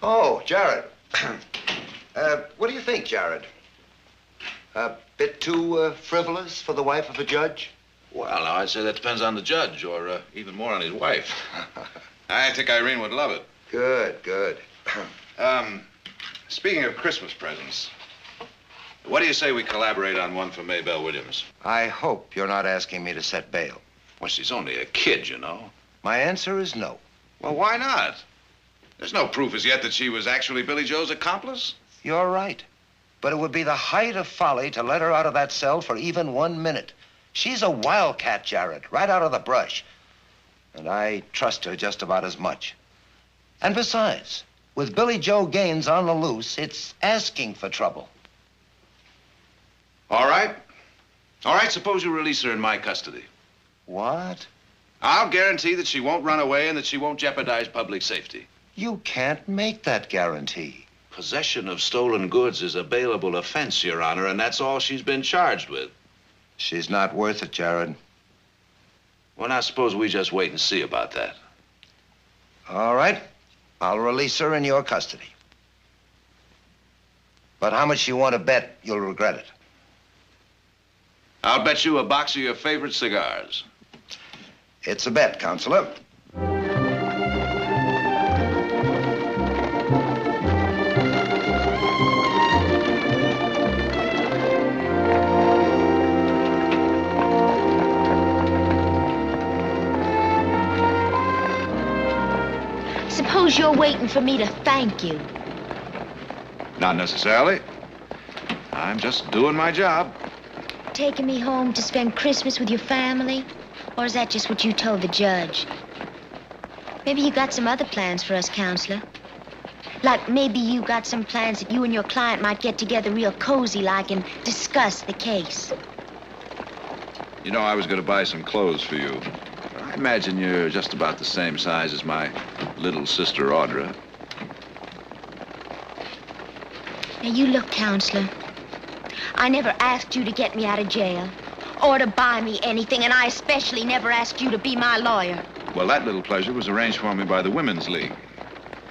Oh, Jared. What do you think, Jared? A bit too frivolous for the wife of a judge? Well, now, I'd say that depends on the judge, or even more on his wife. I think Irene would love it. Good, good. Speaking of Christmas presents, what do you say we collaborate on one for Maybelle Williams? I hope you're not asking me to set bail. Well, she's only a kid, you know. My answer is no. Well, why not? There's no proof as yet that she was actually Billy Joe's accomplice. You're right. But it would be the height of folly to let her out of that cell for even 1 minute. She's a wildcat, Jared, right out of the brush. And I trust her just about as much. And besides, with Billy Joe Gaines on the loose, it's asking for trouble. All right. All right, suppose you release her in my custody. What? I'll guarantee that she won't run away and that she won't jeopardize public safety. You can't make that guarantee. Possession of stolen goods is a bailable offense, Your Honor, and that's all she's been charged with. She's not worth it, Jared. Well, now, suppose we just wait and see about that. All right. I'll release her in your custody. But how much you want to bet you'll regret it? I'll bet you a box of your favorite cigars. It's a bet, Counselor. Suppose you're waiting for me to thank you. Not necessarily. I'm just doing my job. Taking me home to spend Christmas with your family? Or is that just what you told the judge? Maybe you got some other plans for us, Counselor. Like maybe you got some plans that you and your client might get together real cozy-like and discuss the case. You know, I was going to buy some clothes for you. I imagine you're just about the same size as my little sister, Audra. Now, you look, Counselor. I never asked you to get me out of jail or to buy me anything, and I especially never asked you to be my lawyer. Well, that little pleasure was arranged for me by the Women's League.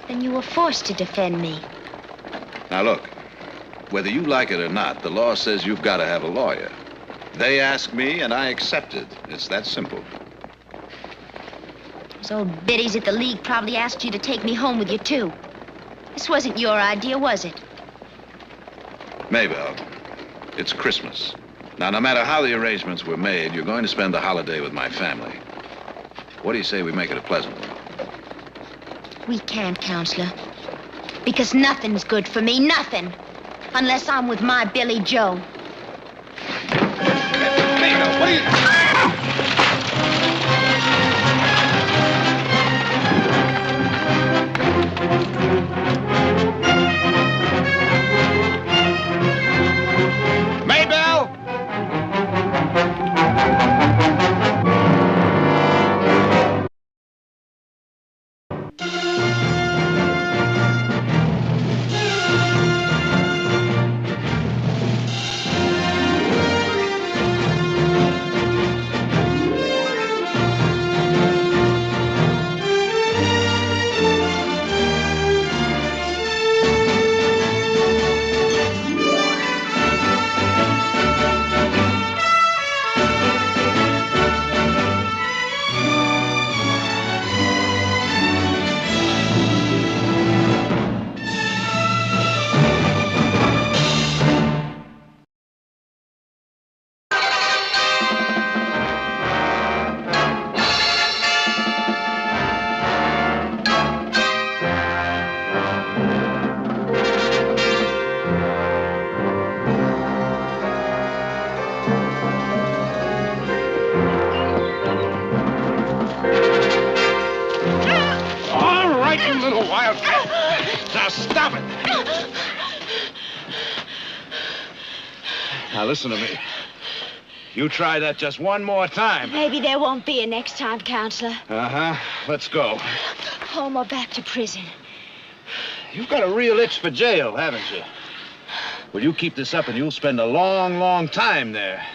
Then you were forced to defend me. Now, look, whether you like it or not, the law says you've got to have a lawyer. They asked me, and I accepted. It's that simple. Those old biddies at the League probably asked you to take me home with you, too. This wasn't your idea, was it? Maybelle, it's Christmas. Now, no matter how the arrangements were made, you're going to spend the holiday with my family. What do you say we make it a pleasant one? We can't, Counselor. Because nothing's good for me, nothing. Unless I'm with my Billy Joe. Maybelle, what are you... Now stop it! Now listen to me. You try that just one more time. Maybe there won't be a next time, Counselor. Uh-huh. Let's go. Home or back to prison. You've got a real itch for jail, haven't you? Well, you keep this up and you'll spend a long, long time there.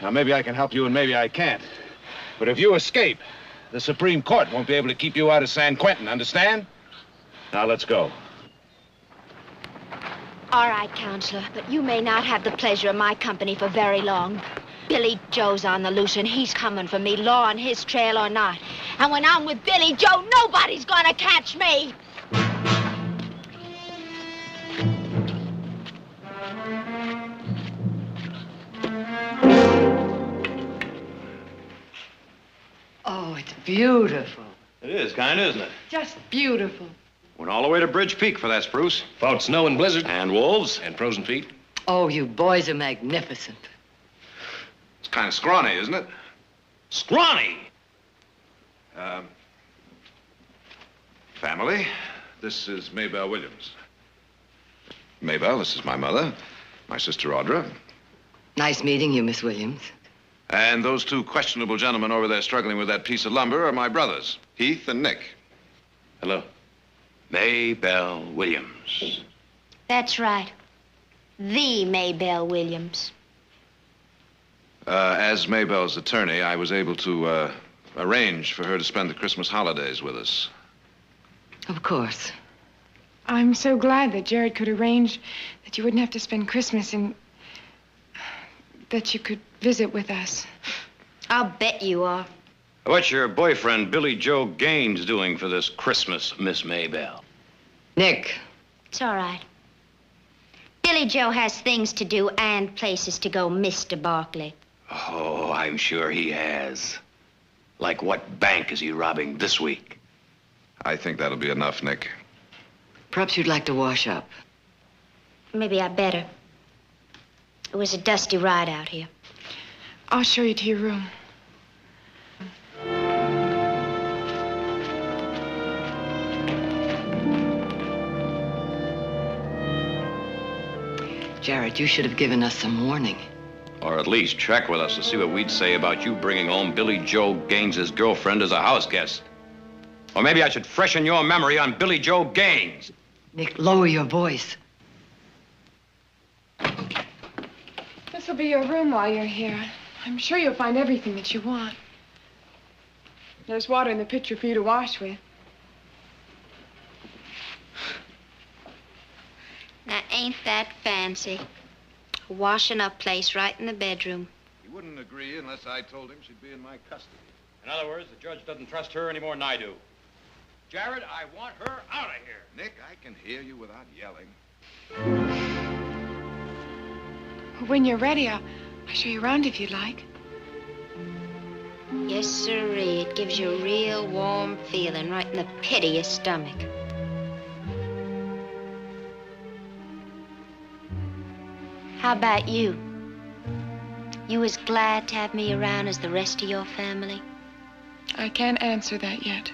Now, maybe I can help you and maybe I can't. But if you escape, the Supreme Court won't be able to keep you out of San Quentin, understand? Now, let's go. All right, Counselor, but you may not have the pleasure of my company for very long. Billy Joe's on the loose, and he's coming for me, law on his trail or not. And when I'm with Billy Joe, nobody's gonna catch me. Oh, it's beautiful. It is, kind of, isn't it? Just beautiful. Went all the way to Bridge Peak for that spruce. Fought snow and blizzard. And wolves. And frozen feet. Oh, you boys are magnificent. It's kind of scrawny, isn't it? Scrawny! Family, this is Maybelle Williams. Maybelle, this is my mother, my sister Audra. Nice meeting you, Miss Williams. And those two questionable gentlemen over there struggling with that piece of lumber are my brothers, Heath and Nick. Hello. Maybelle Williams. That's right. The Maybelle Williams. As Maybelle's attorney, I was able to arrange for her to spend the Christmas holidays with us. Of course. I'm so glad that Jared could arrange that you wouldn't have to spend Christmas and that you could visit with us. I'll bet you are. What's your boyfriend, Billy Joe Gaines, doing for this Christmas, Miss Maybelle? Nick. It's all right. Billy Joe has things to do and places to go, Mr. Barkley. Oh, I'm sure he has. Like what bank is he robbing this week? I think that'll be enough, Nick. Perhaps you'd like to wash up. Maybe I better. It was a dusty ride out here. I'll show you to your room. Jared, you should have given us some warning. Or at least check with us to see what we'd say about you bringing home Billy Joe Gaines's girlfriend as a house guest. Or maybe I should freshen your memory on Billy Joe Gaines. Nick, lower your voice. This will be your room while you're here. I'm sure you'll find everything that you want. There's water in the pitcher for you to wash with. Now, ain't that fancy? A washing up place right in the bedroom. He wouldn't agree unless I told him she'd be in my custody. In other words, the judge doesn't trust her any more than I do. Jared, I want her out of here. Nick, I can hear you without yelling. When you're ready, I'll show you around if you'd like. Yes, sirree. It gives you a real warm feeling right in the pit of your stomach. How about you? You as glad to have me around as the rest of your family? I can't answer that yet.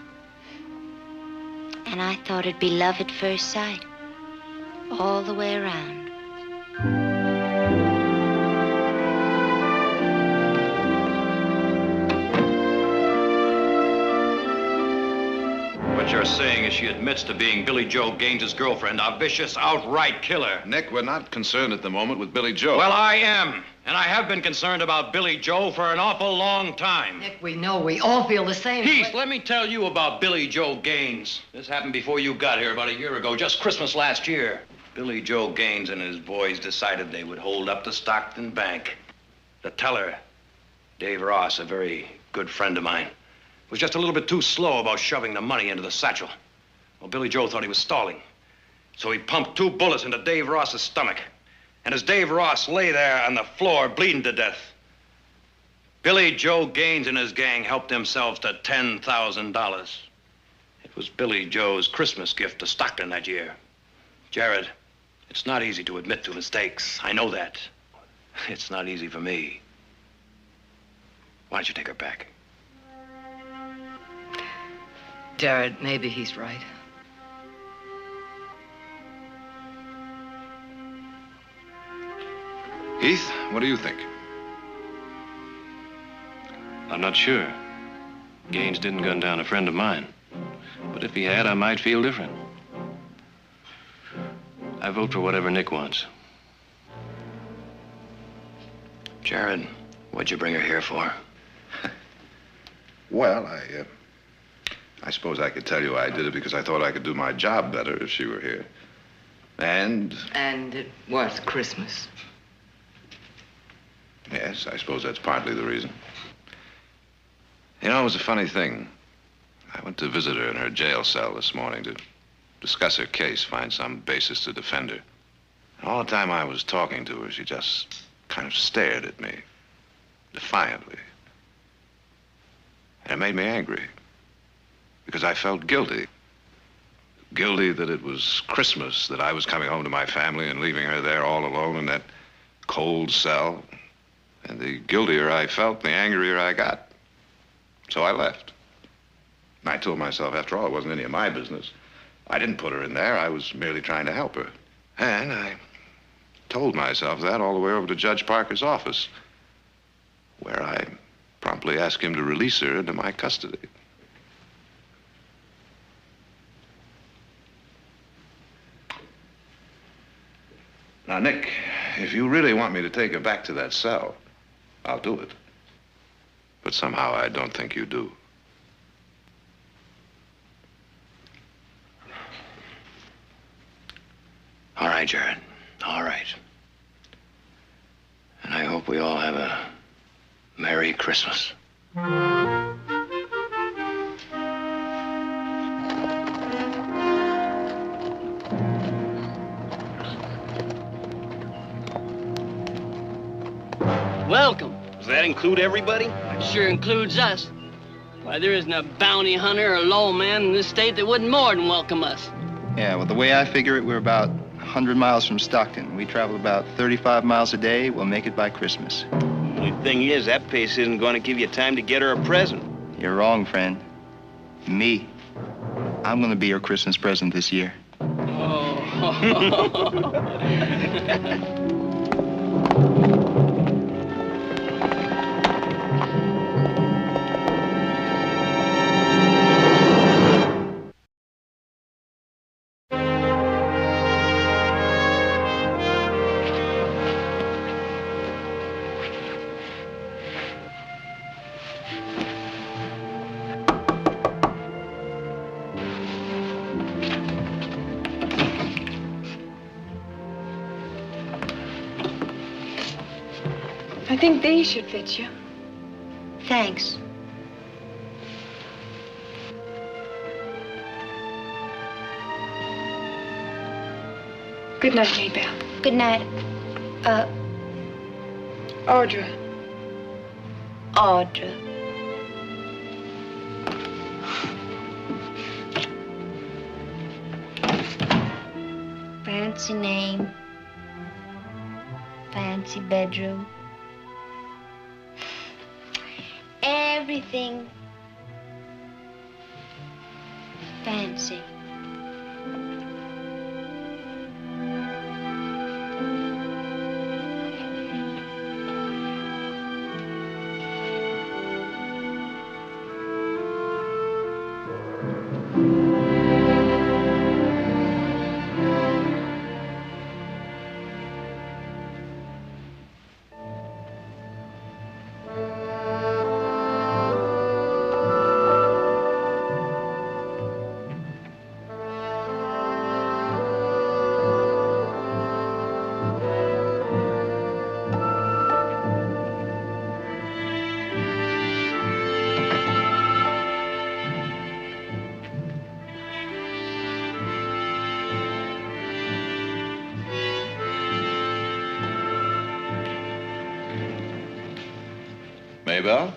And I thought it'd be love at first sight. All the way around. What you're saying is she admits to being Billy Joe Gaines's girlfriend, a vicious, outright killer. Nick, we're not concerned at the moment with Billy Joe. Well, I am. And I have been concerned about Billy Joe for an awful long time. Nick, we know we all feel the same. Heath, let me tell you about Billy Joe Gaines. This happened before you got here about a year ago, just Christmas last year. Billy Joe Gaines and his boys decided they would hold up the Stockton bank. The teller, Dave Ross, a very good friend of mine, was just a little bit too slow about shoving the money into the satchel. Well, Billy Joe thought he was stalling. So he pumped 2 bullets into Dave Ross's stomach. And as Dave Ross lay there on the floor bleeding to death, Billy Joe Gaines and his gang helped themselves to $10,000. It was Billy Joe's Christmas gift to Stockton that year. Jared, it's not easy to admit to mistakes. I know that. It's not easy for me. Why don't you take her back? Jared, maybe he's right. Heath, what do you think? I'm not sure. Gaines didn't gun down a friend of mine. But if he had, I might feel different. I vote for whatever Nick wants. Jared, what'd you bring her here for? Well, I suppose I could tell you I did it because I thought I could do my job better if she were here. And? And it was Christmas. Yes, I suppose that's partly the reason. You know, it was a funny thing. I went to visit her in her jail cell this morning to discuss her case, find some basis to defend her. And all the time I was talking to her, she just kind of stared at me, defiantly. And it made me angry, because I felt guilty. Guilty that it was Christmas, that I was coming home to my family and leaving her there all alone in that cold cell. And the guiltier I felt, the angrier I got. So I left. And I told myself, after all, it wasn't any of my business. I didn't put her in there. I was merely trying to help her. And I told myself that all the way over to Judge Parker's office, where I promptly asked him to release her into my custody. Now, Nick, if you really want me to take her back to that cell, I'll do it. But somehow I don't think you do. All right, Jared. All right. And I hope we all have a Merry Christmas. Welcome. Does that include everybody? It sure includes us. Why, there isn't a bounty hunter or lawman in this state that wouldn't more than welcome us. Yeah, well, the way I figure it, we're about 100 miles from Stockton. We travel about 35 miles a day. We'll make it by Christmas. Only thing is, that pace isn't going to give you time to get her a present. You're wrong, friend. Me. I'm going to be her Christmas present this year. Oh. I think these should fit you. Thanks. Good night, Maybelle. Good night. Audra. Audra. Fancy name. Fancy bedroom. Everything fancy. Maybelle?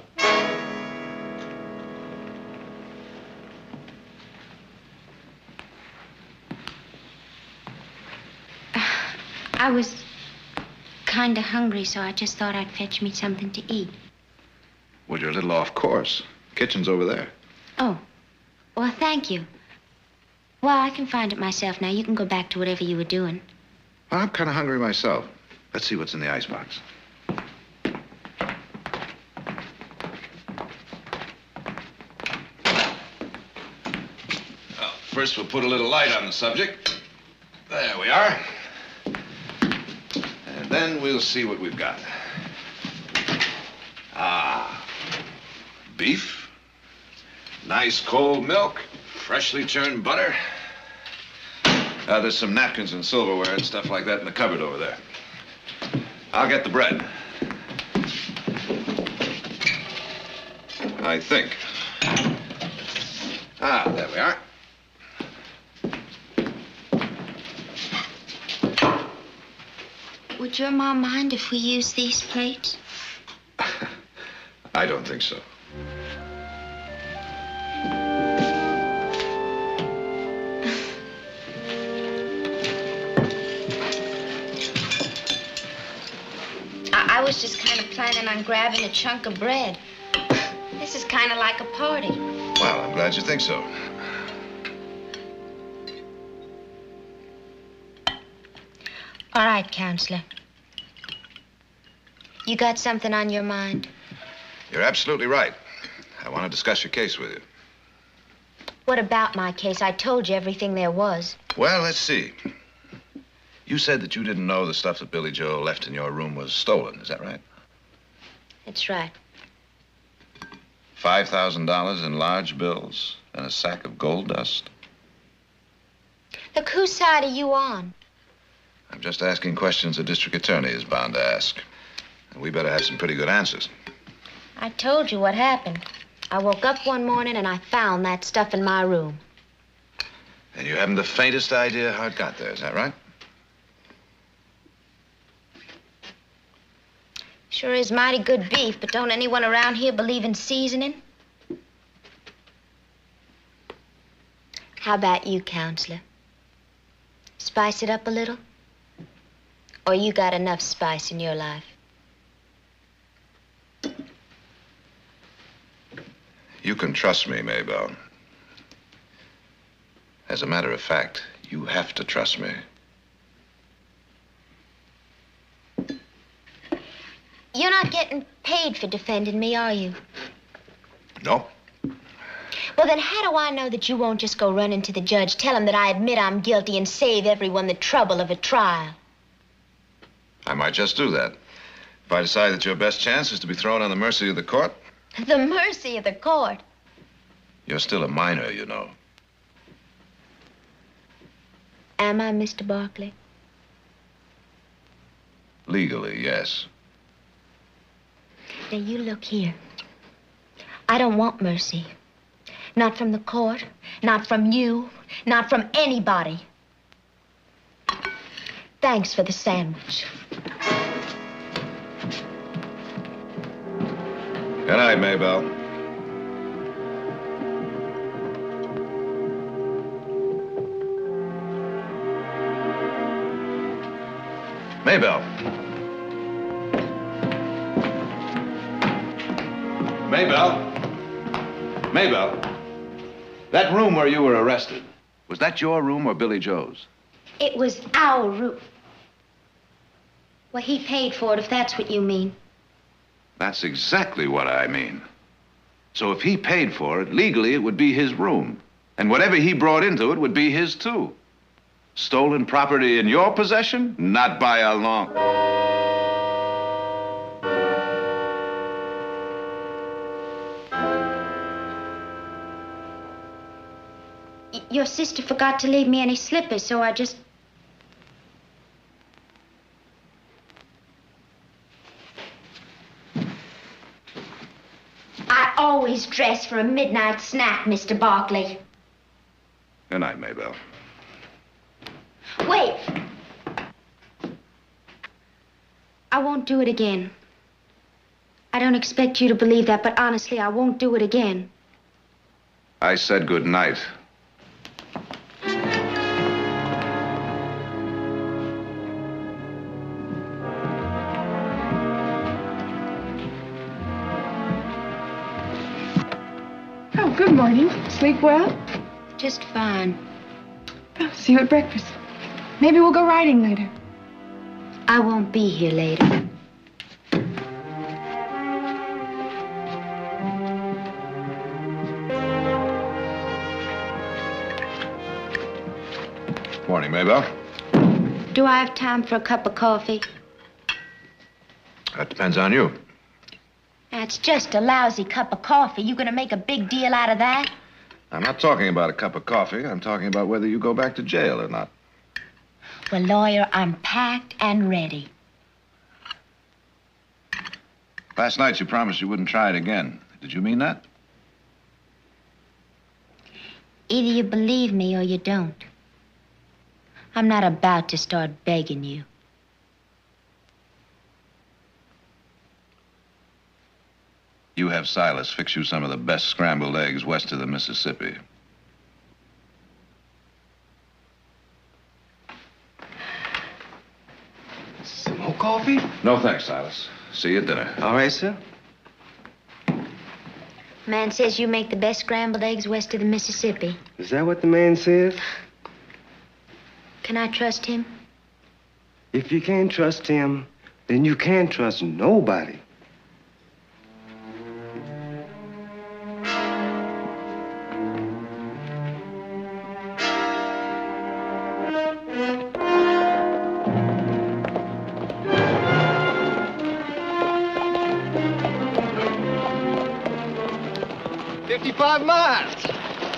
I was kind of hungry, so I just thought I'd fetch me something to eat. Well, you're a little off course. Kitchen's over there. Oh, well, thank you. Well, I can find it myself now. You can go back to whatever you were doing. Well, I'm kind of hungry myself. Let's see what's in the icebox. Well, first we'll put a little light on the subject. There we are. And then we'll see what we've got. Ah, beef, nice cold milk, freshly churned butter. There's some napkins and silverware and stuff like that in the cupboard over there. I'll get the bread. I think. There we are. Would your mom mind if we use these plates? I don't think so. I was just kind of planning on grabbing a chunk of bread. This is kind of like a party. Well, I'm glad you think so. All right, Counselor. You got something on your mind? You're absolutely right. I want to discuss your case with you. What about my case? I told you everything there was. Well, let's see. You said that you didn't know the stuff that Billy Joe left in your room was stolen. Is that right? That's right. $5,000 in large bills and a sack of gold dust? Look, whose side are you on? I'm just asking questions the district attorney is bound to ask. And we better have some pretty good answers. I told you what happened. I woke up one morning and I found that stuff in my room. And you haven't the faintest idea how it got there, is that right? Sure is mighty good beef, but don't anyone around here believe in seasoning? How about you, Counselor? Spice it up a little? Or you got enough spice in your life? You can trust me, Maybelle. As a matter of fact, you have to trust me. You're not getting paid for defending me, are you? No. Well, then how do I know that you won't just go running to the judge, tell him that I admit I'm guilty, and save everyone the trouble of a trial? I might just do that. If I decide that your best chance is to be thrown on the mercy of the court. The mercy of the court? You're still a minor, you know. Am I, Mr. Barkley? Legally, yes. Now, you look here. I don't want mercy. Not from the court, not from you, not from anybody. Thanks for the sandwich. Good night, Maybelle. Maybelle. Maybelle. Maybelle. That room where you were arrested, was that your room or Billy Joe's? It was our room. Well, he paid for it, if that's what you mean. That's exactly what I mean. So if he paid for it, legally it would be his room. And whatever he brought into it would be his too. Stolen property in your possession? Not by a long... Your sister forgot to leave me any slippers, so I just... I always dress for a midnight snack, Mr. Barkley. Good night, Maybelle. Wait. I won't do it again. I don't expect you to believe that, but honestly, I won't do it again. I said good night. Oh, good morning. Sleep well? Just fine. Oh, see you at breakfast. Maybe we'll go riding later. I won't be here later. Morning, Maybelle. Do I have time for a cup of coffee? That depends on you. That's just a lousy cup of coffee. You gonna make a big deal out of that? I'm not talking about a cup of coffee. I'm talking about whether you go back to jail or not. Well, lawyer, I'm packed and ready. Last night you promised you wouldn't try it again. Did you mean that? Either you believe me or you don't. I'm not about to start begging you. You have Silas fix you some of the best scrambled eggs west of the Mississippi. Some more coffee? No thanks, Silas. See you at dinner. All right, sir. Man says you make the best scrambled eggs west of the Mississippi. Is that what the man says? Can I trust him? If you can't trust him, then you can't trust nobody.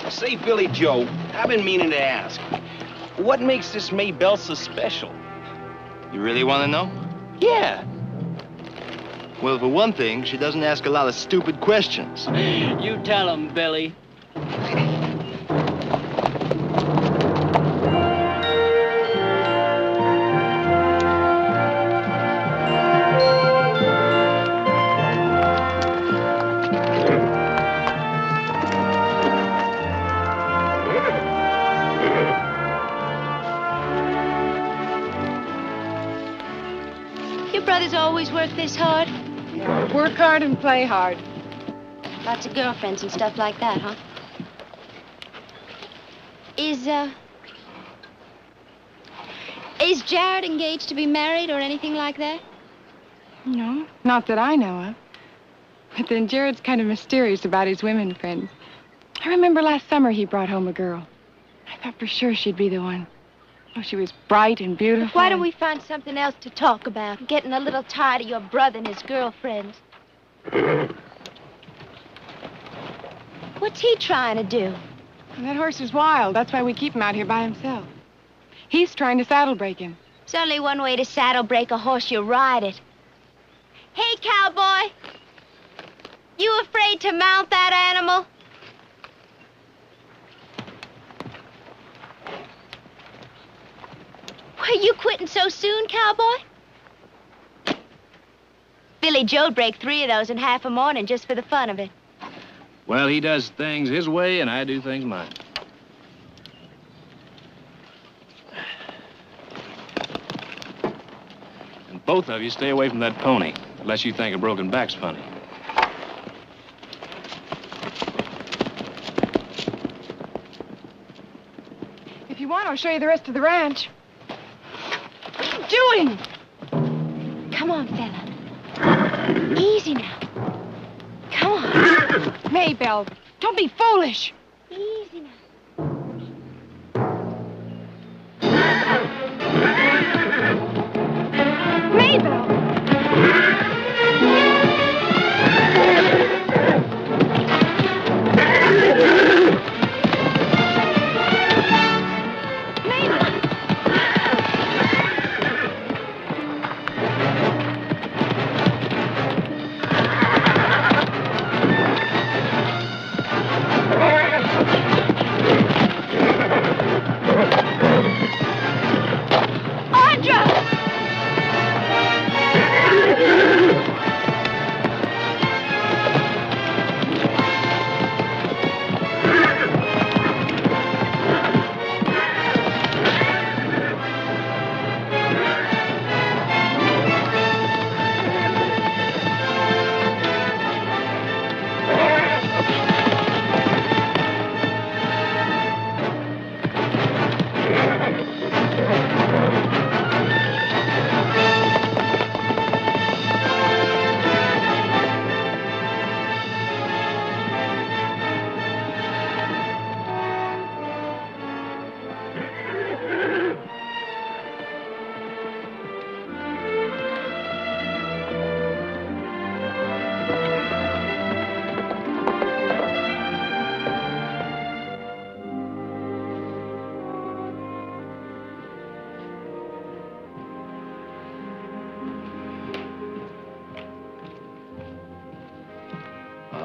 Say, Billy Joe, I've been meaning to ask. What makes this Maybelle so special? You really want to know? Yeah. Well, for one thing, she doesn't ask a lot of stupid questions. You tell him, Billy. Brothers always work this hard? Work hard and play hard. Lots of girlfriends and stuff like that, huh? Is Jared engaged to be married or anything like that? No, not that I know of. But then Jared's kind of mysterious about his women friends. I remember last summer he brought home a girl. I thought for sure she'd be the one. Oh, she was bright and beautiful. Why don't we find something else to talk about? I'm getting a little tired of your brother and his girlfriends. What's he trying to do? That horse is wild. That's why we keep him out here by himself. He's trying to saddle break him. There's only one way to saddle break a horse. You ride it. Hey, cowboy. You afraid to mount that animal? Are you quitting so soon, cowboy? Billy Joe'd break 3 of those in half a morning just for the fun of it. Well, he does things his way, and I do things mine. And both of you stay away from that pony, unless you think a broken back's funny. If you want, I'll show you the rest of the ranch. What are you doing? Come on, fella. Easy now. Come on. Maybelle, don't be foolish. Easy now. Maybelle!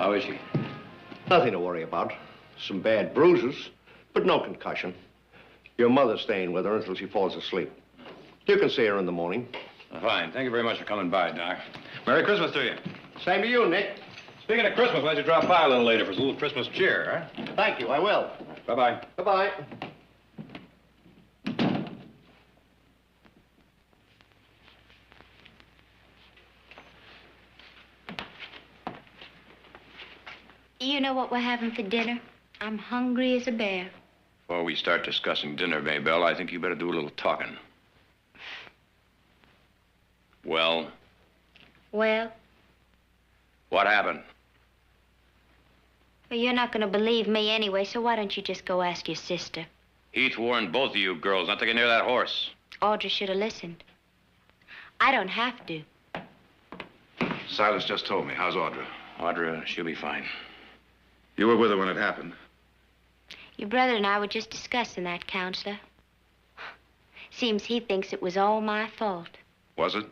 how is she? Nothing to worry about. Some bad bruises, but no concussion. Your mother's staying with her until she falls asleep. You can see her in the morning. Fine. Thank you very much for coming by, Doc. Merry Christmas to you. Same to you, Nick. Speaking of Christmas, why don't you drop by a little later for a little Christmas cheer, huh? Thank you, I will. Bye-bye. Bye-bye. You know what we're having for dinner? I'm hungry as a bear. Before we start discussing dinner, Maybelle, I think you better do a little talking. Well? Well? What happened? Well, you're not going to believe me anyway, so why don't you just go ask your sister? Heath warned both of you girls not to get near that horse. Audra should have listened. I don't have to. Silas just told me. How's Audra? Audra, she'll be fine. You were with her when it happened. Your brother and I were just discussing that, Counselor. Seems he thinks it was all my fault. Was it?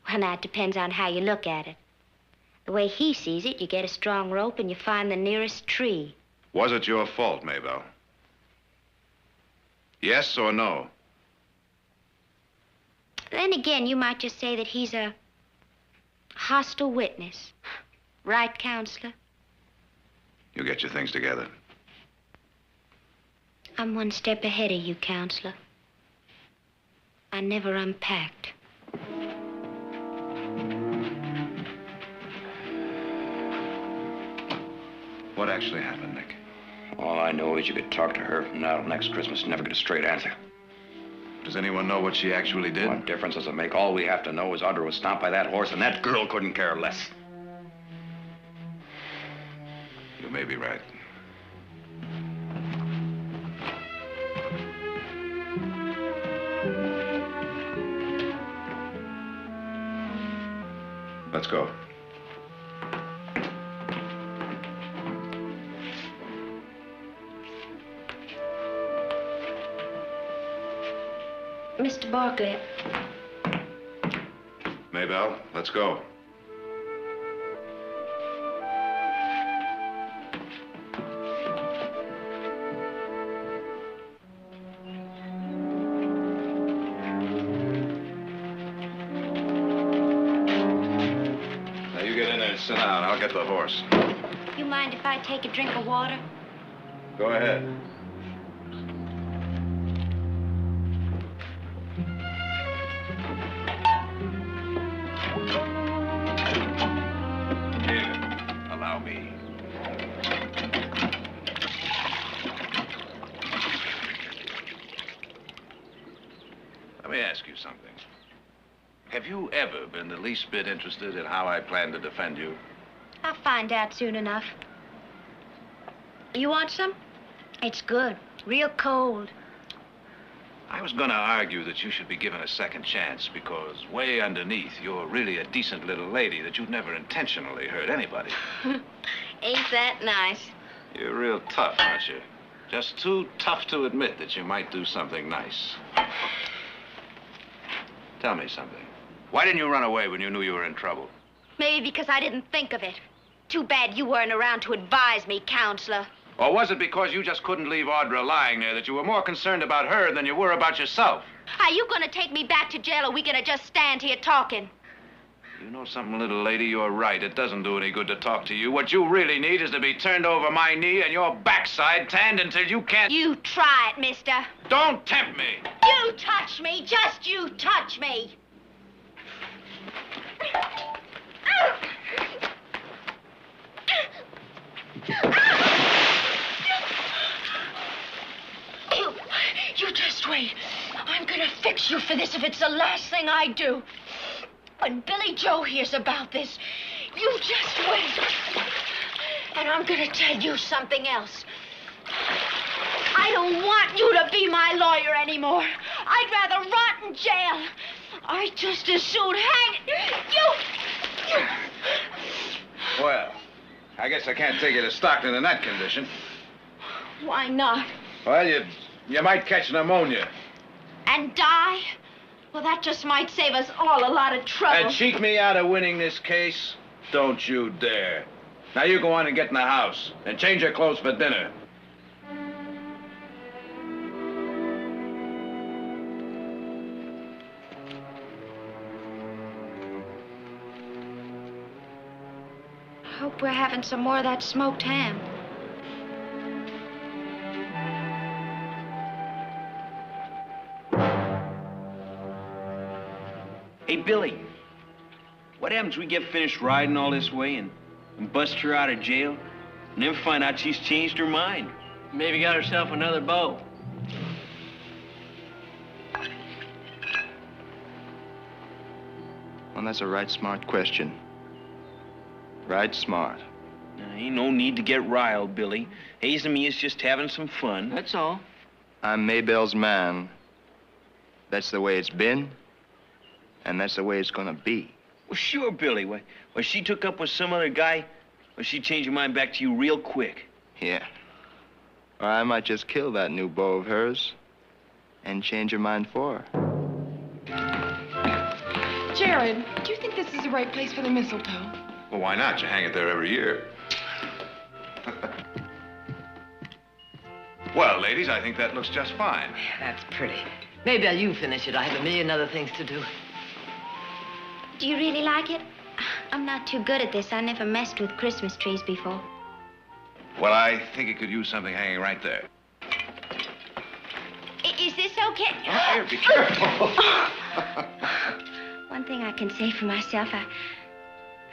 Well, now, it depends on how you look at it. The way he sees it, you get a strong rope and you find the nearest tree. Was it your fault, Maybelle? Yes or no? Then again, you might just say that he's a hostile witness. Right, Counselor? You get your things together. I'm one step ahead of you, Counselor. I never unpacked. What actually happened, Nick? All I know is you could talk to her from now till next Christmas and never get a straight answer. Does anyone know what she actually did? What difference does it make? All we have to know is Audra was stomped by that horse, and that girl couldn't care less. You may be right. Let's go. Mr. Barkley. Maybelle, let's go. Now you get in there and sit down. I'll get the horse. You mind if I take a drink of water? Go ahead. Have you ever been the least bit interested in how I plan to defend you? I'll find out soon enough. You want some? It's good. Real cold. I was gonna argue that you should be given a second chance because way underneath, you're really a decent little lady that you'd never intentionally hurt anybody. Ain't that nice? You're real tough, aren't you? Just too tough to admit that you might do something nice. Tell me something. Why didn't you run away when you knew you were in trouble? Maybe because I didn't think of it. Too bad you weren't around to advise me, Counselor. Or was it because you just couldn't leave Audra lying there, that you were more concerned about her than you were about yourself? Are you gonna take me back to jail, or are we gonna just stand here talking? You know something, little lady? You're right. It doesn't do any good to talk to you. What you really need is to be turned over my knee and your backside tanned until you can't... You try it, mister. Don't tempt me. You touch me. Just you touch me. You just wait. I'm gonna fix you for this if it's the last thing I do. When Billy Joe hears about this, you just wait. And I'm gonna tell you something else. I don't want you to be my lawyer anymore. I'd rather rot in jail. I'd just as soon hang you. Well, I guess I can't take you to Stockton in that condition. Why not? Well, you might catch pneumonia. And die? Well, that just might save us all a lot of trouble. And cheat me out of winning this case? Don't you dare. Now you go on and get in the house and change your clothes for dinner. Hope we're having some more of that smoked ham. Hey, Billy, what happens we get finished riding all this way and bust her out of jail and then find out she's changed her mind? Maybe got herself another beau. Well, that's a right smart question. Right smart. Ain't no need to get riled, Billy. Hayes and me is just having some fun. That's all. I'm Maybelle's man. That's the way it's been, and that's the way it's gonna be. Well, sure, Billy. When she took up with some other guy, well, she changed her mind back to you real quick. Yeah. Or I might just kill that new beau of hers and change her mind for her. Jared, do you think this is the right place for the mistletoe? Well, why not? You hang it there every year. Well, ladies, I think that looks just fine. That's pretty. Maybe you finish it. I have a million other things to do. Do you really like it? I'm not too good at this. I never messed with Christmas trees before. Well, I think it could use something hanging right there. Is this okay? Oh, here, be careful. One thing I can say for myself,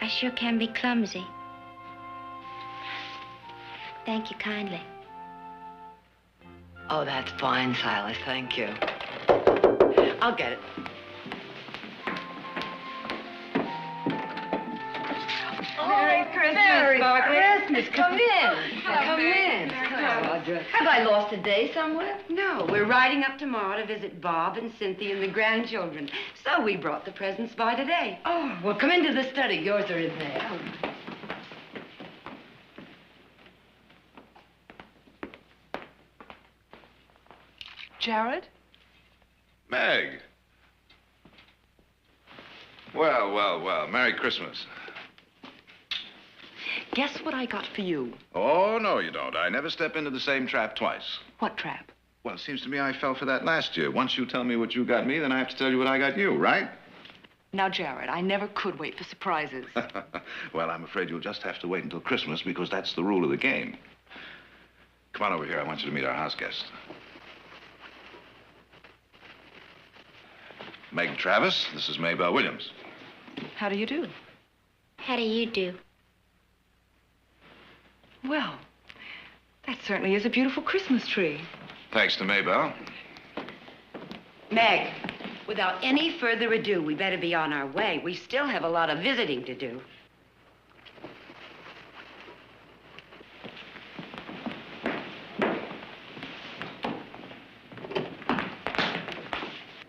I sure can be clumsy. Thank you kindly. Oh, that's fine, Silas. Thank you. I'll get it. Merry Christmas, Merry Barkley. Christmas. Come in. Come in. Hello. Have I lost a day somewhere? No, we're riding up tomorrow to visit Bob and Cynthia and the grandchildren. So we brought the presents by today. Oh, well, come into the study. Yours are in there. Jared? Meg. Well, well, well. Merry Christmas. Guess what I got for you? Oh, no, you don't. I never step into the same trap twice. What trap? Well, it seems to me I fell for that last year. Once you tell me what you got me, then I have to tell you what I got you, right? Now, Jared, I never could wait for surprises. Well, I'm afraid you'll just have to wait until Christmas because that's the rule of the game. Come on over here. I want you to meet our house guest. Meg Travis, this is Maybelle Williams. How do you do? How do you do? Well, that certainly is a beautiful Christmas tree. Thanks to Maybelle. Meg, without any further ado, we better be on our way. We still have a lot of visiting to do.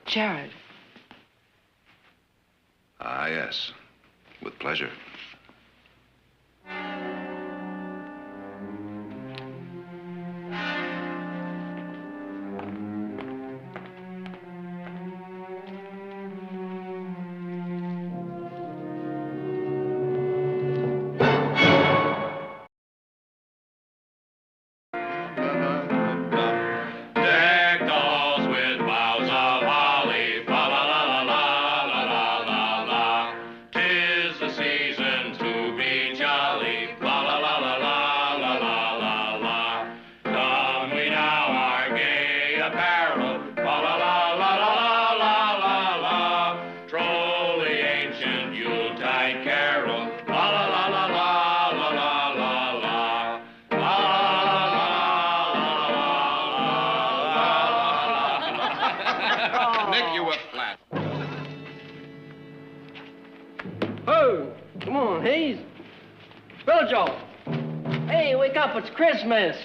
Jared. Ah, yes. With pleasure. Come on, Hayes. Joe. Hey, wake up. It's Christmas.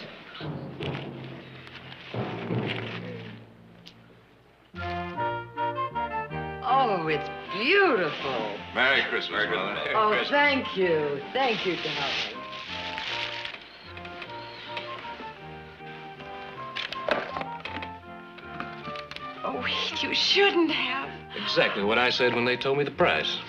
Oh, it's beautiful. Merry Christmas, brother. Oh, thank you. Thank you to help me. Oh, Heath, you shouldn't have. Exactly what I said when they told me the price.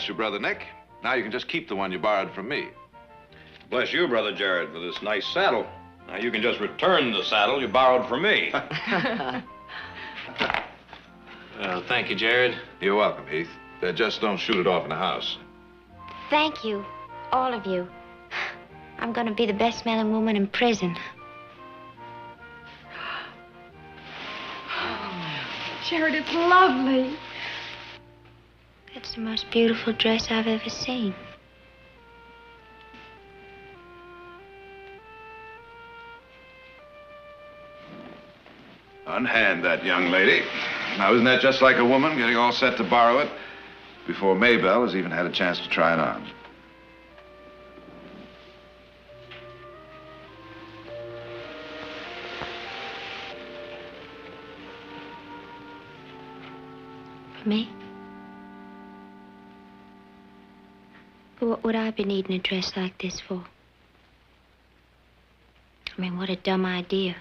Bless you, Brother Nick. Now you can just keep the one you borrowed from me. Bless you, Brother Jared, for this nice saddle. Now you can just return the saddle you borrowed from me. Well, thank you, Jared. You're welcome, Heath. Just don't shoot it off in the house. Thank you, all of you. I'm going to be the best man and woman in prison. Jared, it's lovely. It's the most beautiful dress I've ever seen. Unhand that young lady. Now, isn't that just like a woman getting all set to borrow it before Maybelle has even had a chance to try it on? For me? What would I be needing a dress like this for? I mean, what a dumb idea.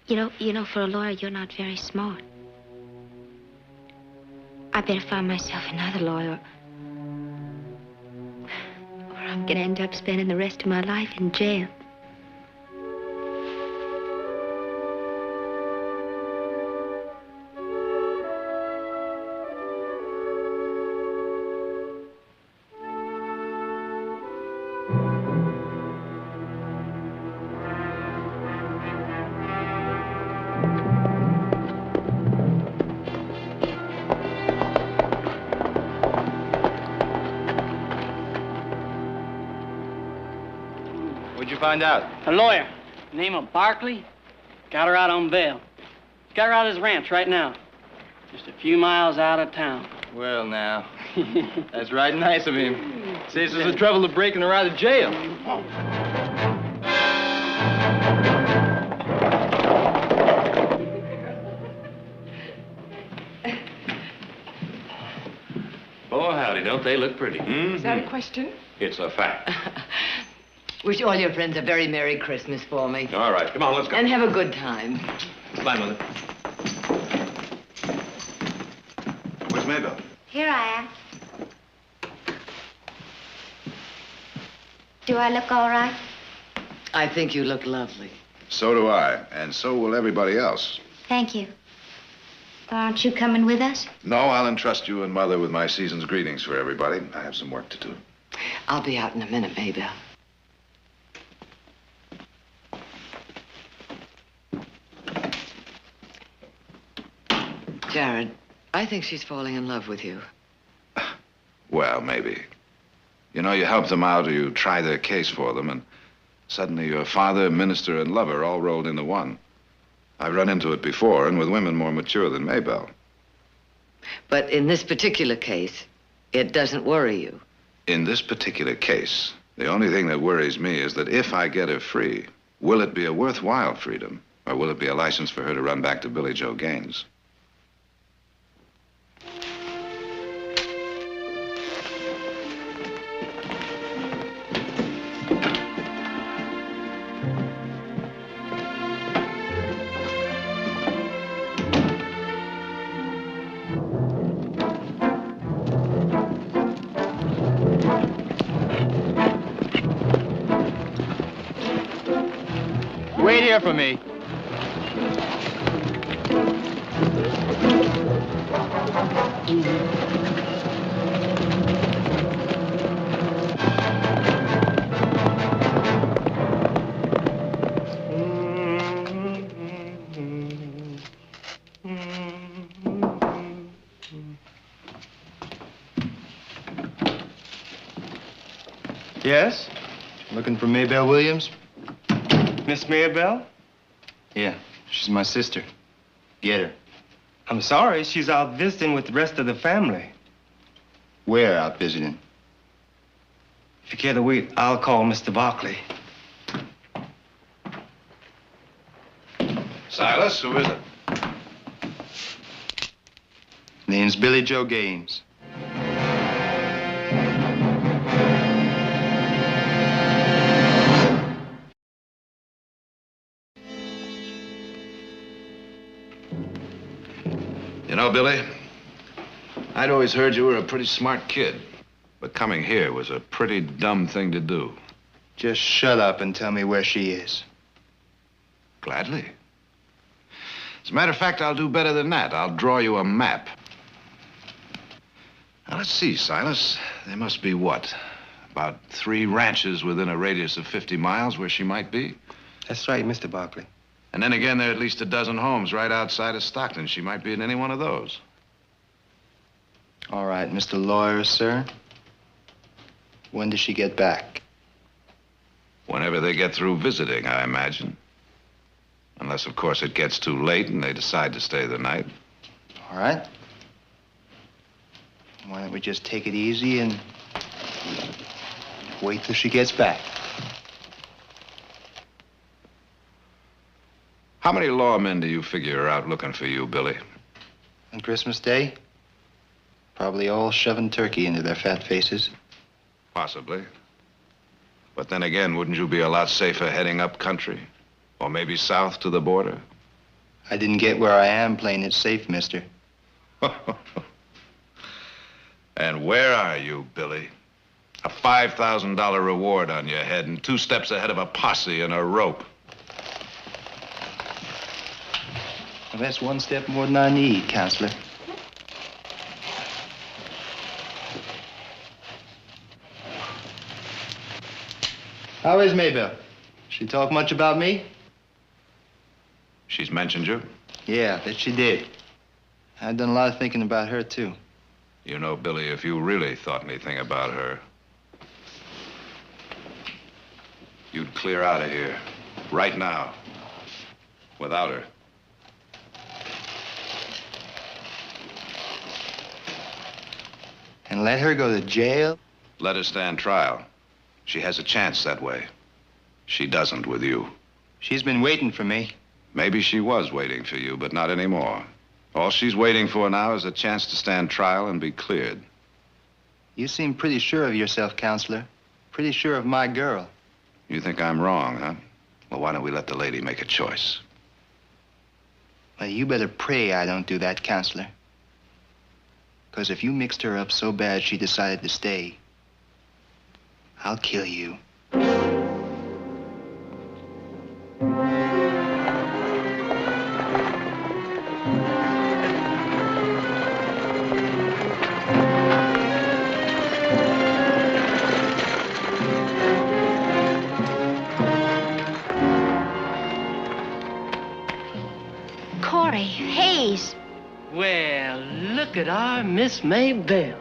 You know, for a lawyer, you're not very smart. I better find myself another lawyer, or I'm gonna end up spending the rest of my life in jail. What'd you find out? A lawyer, name of Barkley, got her out on bail. Got her out at his ranch right now, just a few miles out of town. Well, now, that's right nice of him. Saves us the trouble of breaking her out of jail. Oh, howdy, don't they look pretty? Is that a question? It's a fact. Wish all your friends a very Merry Christmas for me. All right, come on, let's go. And have a good time. Bye, Mother. Where's Maybelle? Here I am. Do I look all right? I think you look lovely. So do I, and so will everybody else. Thank you. Aren't you coming with us? No, I'll entrust you and Mother with my season's greetings for everybody. I have some work to do. I'll be out in a minute, Maybelle. Jared, I think she's falling in love with you. Well, maybe. You know, you help them out or you try their case for them, and suddenly you're father, minister, and lover all rolled into one. I've run into it before, and with women more mature than Maybelle. But in this particular case, it doesn't worry you. In this particular case, the only thing that worries me is that if I get her free, will it be a worthwhile freedom, or will it be a license for her to run back to Billy Joe Gaines? Wait here for me. Yes? Looking for Maybelle Williams? Miss Maybelle? Yeah, she's my sister. Get her. I'm sorry, she's out visiting with the rest of the family. Where out visiting? If you care to wait, I'll call Mr. Barkley. Silas, who is it? Name's Billy Joe Gaines. You know, Billy, I'd always heard you were a pretty smart kid. But coming here was a pretty dumb thing to do. Just shut up and tell me where she is. Gladly. As a matter of fact, I'll do better than that. I'll draw you a map. Now, let's see, Silas. There must be what? About 3 ranches within a radius of 50 miles where she might be? That's right, Mr. Barkley. And then again, there are at least a dozen homes right outside of Stockton. She might be in any one of those. All right, Mr. Lawyer, sir. When does she get back? Whenever they get through visiting, I imagine. Unless, of course, it gets too late and they decide to stay the night. All right. Why don't we just take it easy and wait till she gets back? How many lawmen do you figure are out looking for you, Billy? On Christmas Day? Probably all shoving turkey into their fat faces. Possibly. But then again, wouldn't you be a lot safer heading up country? Or maybe south to the border? I didn't get where I am playing it safe, mister. And where are you, Billy? A $5,000 reward on your head and 2 steps ahead of a posse and a rope. Well, that's 1 step more than I need, counselor. How is Maybelle? She talk much about me? She's mentioned you? Yeah, that she did. I've done a lot of thinking about her, too. You know, Billy, if you really thought anything about her, you'd clear out of here right now without her. And let her go to jail? Let her stand trial. She has a chance that way. She doesn't with you. She's been waiting for me. Maybe she was waiting for you, but not anymore. All she's waiting for now is a chance to stand trial and be cleared. You seem pretty sure of yourself, counselor. Pretty sure of my girl. You think I'm wrong, huh? Well, why don't we let the lady make a choice? Well, you better pray I don't do that, counselor. Because if you mixed her up so bad she decided to stay, I'll kill you. Corey, Hayes. Well, look at our Miss Maybelle.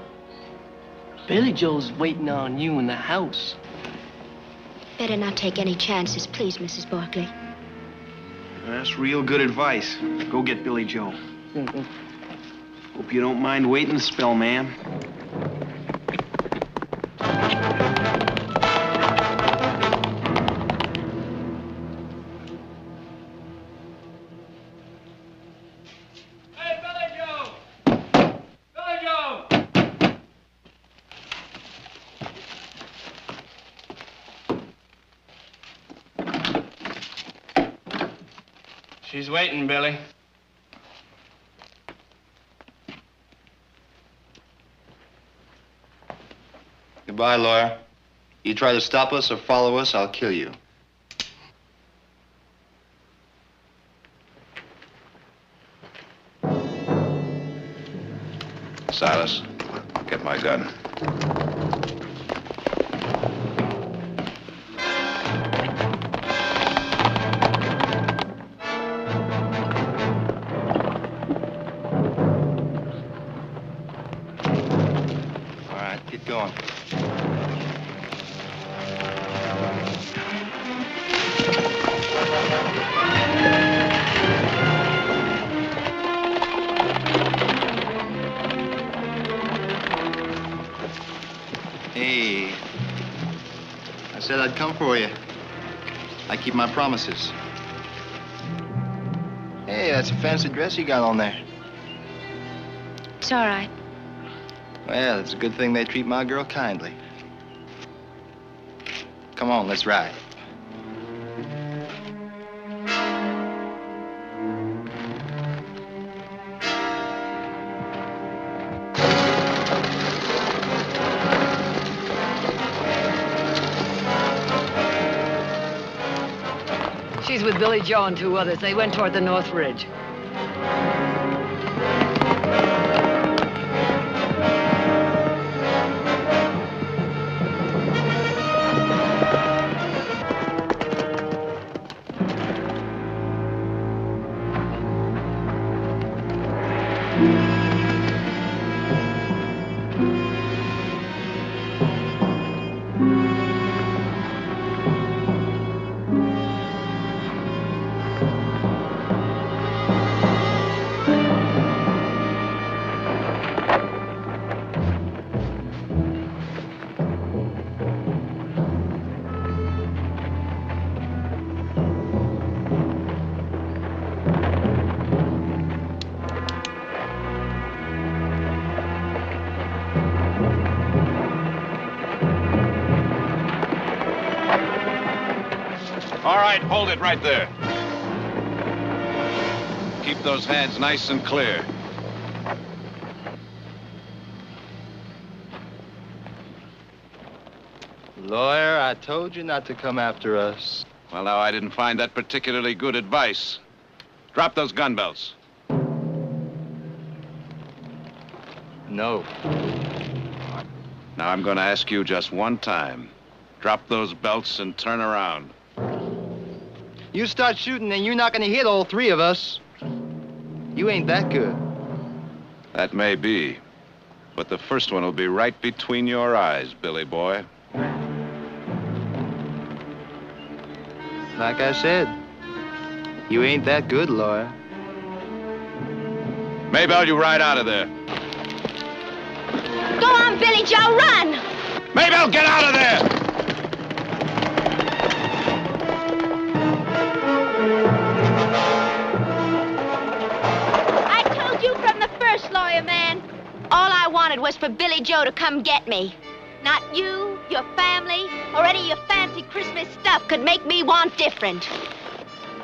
Billy Joe's waiting on you in the house. Better not take any chances, please, Mrs. Barkley. That's real good advice. Go get Billy Joe. Hope you don't mind waiting a spell, ma'am. She's waiting, Billy. Goodbye, lawyer. You try to stop us or follow us, I'll kill you. Silas, get my gun. Get going. Hey, I said I'd come for you. I keep my promises. Hey, that's a fancy dress you got on there. It's all right. Well, it's a good thing they treat my girl kindly. Come on, let's ride. He's with Billy Joe and 2 others. They went toward the North Ridge. All right, hold it right there. Keep those hands nice and clear. Lawyer, I told you not to come after us. Well, now, I didn't find that particularly good advice. Drop those gun belts. No. Now, I'm going to ask you just one time. Drop those belts and turn around. You start shooting and you're not gonna hit all 3 of us. You ain't that good. That may be. But the first one will be right between your eyes, Billy boy. Like I said, you ain't that good, lawyer. Maybelle, you ride out of there. Go on, Billy Joe, run! Maybelle, get out of there! I told you from the first, lawyer man. All I wanted was for Billy Joe to come get me. Not you, your family, or any of your fancy Christmas stuff could make me want different.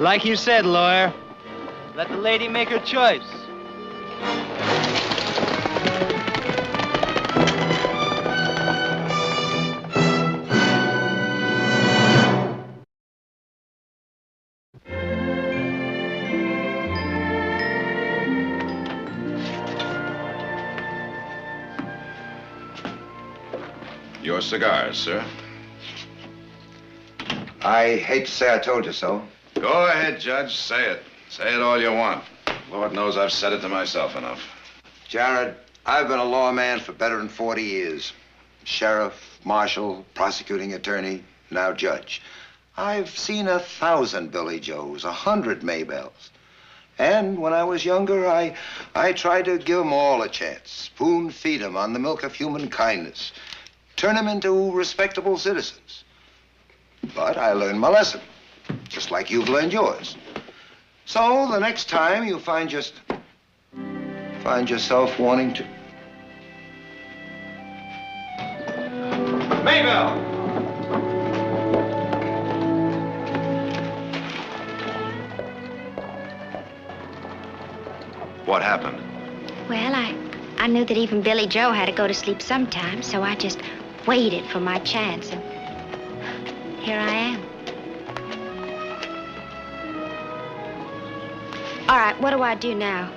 Like you said, lawyer, let the lady make her choice. Your cigars, sir. I hate to say I told you so. Go ahead, Judge. Say it. Say it all you want. Lord knows I've said it to myself enough. Jared, I've been a lawman for better than 40 years. Sheriff, marshal, prosecuting attorney, now judge. I've seen 1,000 Billy Joes, 100 Maybelles. And when I was younger, I tried to give them all a chance. Spoon feed them on the milk of human kindness. Turn them into respectable citizens. But I learned my lesson, just like you've learned yours. So the next time you find yourself wanting to... Maybelle! What happened? Well, I knew that even Billy Joe had to go to sleep sometime, so I just waited for my chance, and here I am. All right, what do I do now?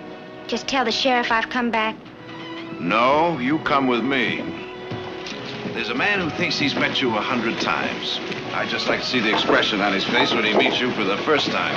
Just tell the sheriff I've come back? No, you come with me. There's a man who thinks he's met you 100 times. I'd just like to see the expression on his face when he meets you for the first time.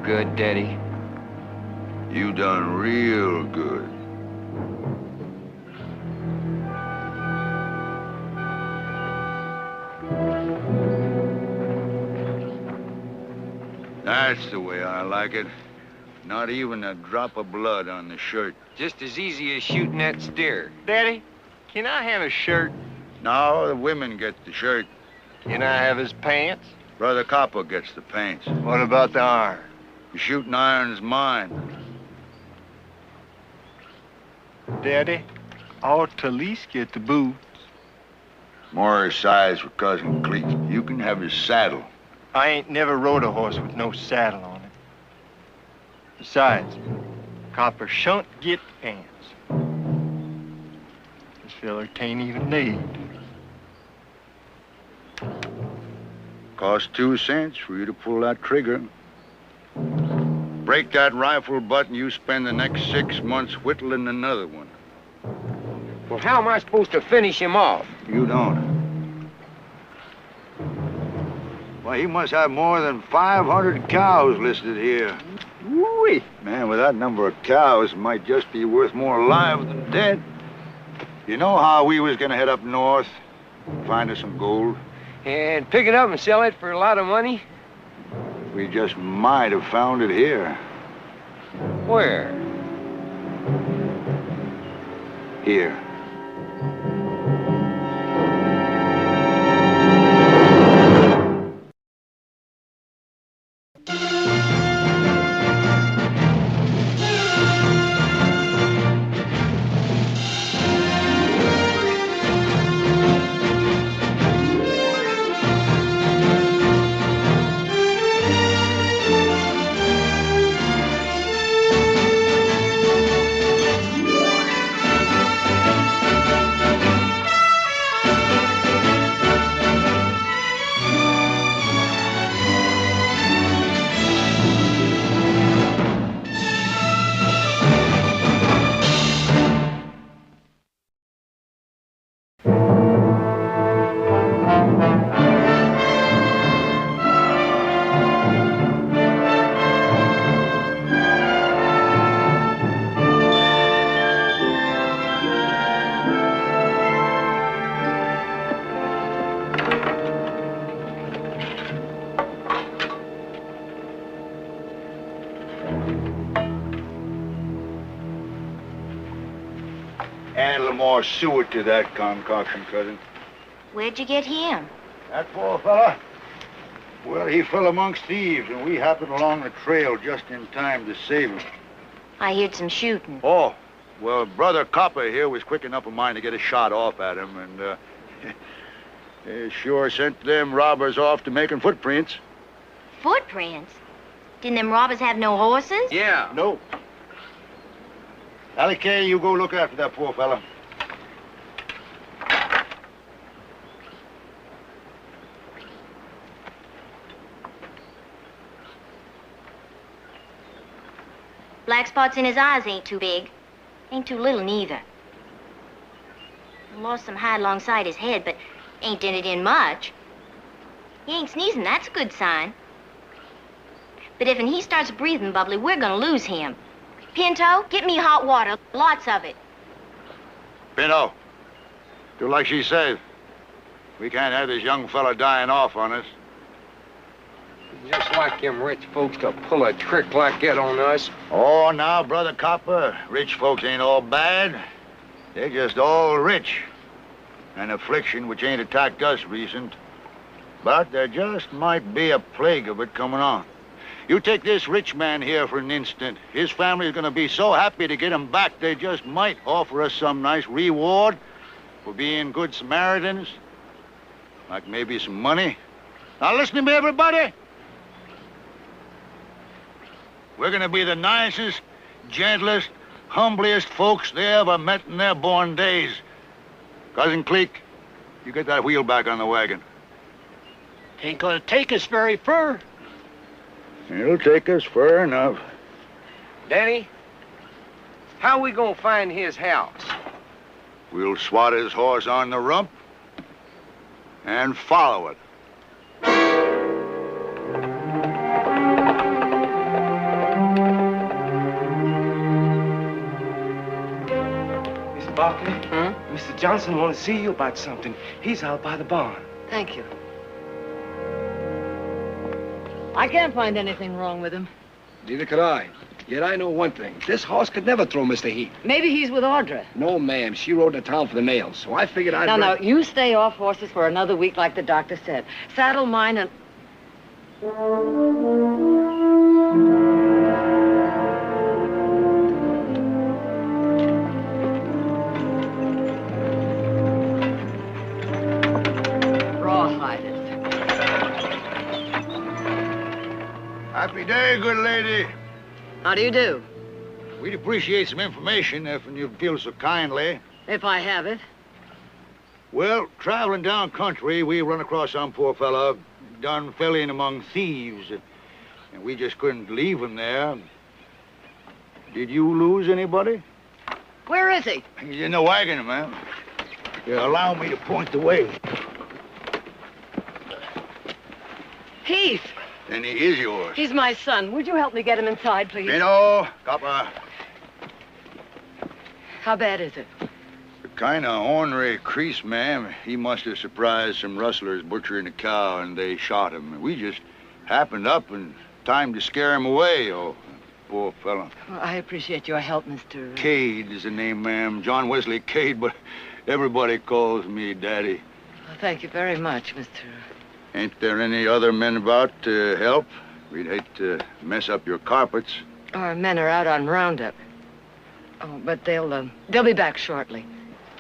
good, Daddy. You done real good. That's the way I like it. Not even a drop of blood on the shirt. Just as easy as shooting that steer. Daddy, can I have a shirt? No, the women get the shirt. Can I have his pants? Brother Copper gets the pants. What about the iron? The shooting iron's mine. Daddy, I ought to at least get the boots. More size for Cousin Cleek. You can have his saddle. I ain't never rode a horse with no saddle on it. Besides, Copper shan't get pants. This feller can't even lead. Cost 2 cents for you to pull that trigger. Break that rifle butt and you spend the next 6 months whittling another one. Well, how am I supposed to finish him off? You don't. Well, he must have more than 500 cows listed here. Woo-wee. Man, with that number of cows, it might just be worth more alive than dead. You know how we was gonna head up north, find us some gold? And pick it up and sell it for a lot of money? We just might have found it here. Where? Here. Add a little more suet to that concoction, cousin. Where'd you get him? That poor fella? Well, he fell amongst thieves, and we happened along the trail just in time to save him. I heard some shooting. Oh, well, Brother Copper here was quick enough of mine to get a shot off at him, and, they sure sent them robbers off to making footprints. Footprints? Didn't them robbers have no horses? Yeah. No. Allie Kay, you go look after that poor fella. Black spots in his eyes ain't too big. Ain't too little neither. Lost some hide alongside his head, but ain't dented in much. He ain't sneezing, that's a good sign. But if he starts breathing bubbly, we're gonna lose him. Pinto, get me hot water, lots of it. Pinto, do like she says. We can't have this young fella dying off on us. Just like them rich folks to pull a trick like that on us. Oh, now, Brother Copper, rich folks ain't all bad. They're just all rich. An affliction which ain't attacked us recent. But there just might be a plague of it coming on. You take this rich man here for an instant. His family's gonna be so happy to get him back, they just might offer us some nice reward for being good Samaritans. Like maybe some money. Now listen to me, everybody. We're gonna be the nicest, gentlest, humblest folks they ever met in their born days. Cousin Cleek, you get that wheel back on the wagon. Ain't gonna take us very far. It'll take us far enough. Danny, how we gonna find his house? We'll swat his horse on the rump and follow it. Barkley. Huh? Mr. Johnson wants to see you about something. He's out by the barn. Thank you. I can't find anything wrong with him. Neither could I. Yet I know one thing. This horse could never throw Mr. Heath. Maybe he's with Audra. No, ma'am. She rode to town for the nails, so I figured I'd... Now, you stay off horses for another week like the doctor said. Saddle mine and... Rawhide it. Happy day, good lady. How do you do? We'd appreciate some information if you feel so kindly. If I have it. Well, traveling down country, we run across some poor fella done fell in among thieves. And we just couldn't leave him there. Did you lose anybody? Where is he? He's in the wagon, ma'am. Allow me to point the way. Heath. Then he is yours. He's my son. Would you help me get him inside, please? Mino, copper. How bad is it? A kind of ornery crease, ma'am. He must have surprised some rustlers butchering a cow, and they shot him. We just happened up in time to scare him away. Oh, poor fellow. Well, I appreciate your help, Mr. Cade is the name, ma'am. John Wesley Cade, but everybody calls me Daddy. Well, thank you very much, Mr. Ain't there any other men about to help? We'd hate to mess up your carpets. Our men are out on roundup. Oh, but they'll be back shortly.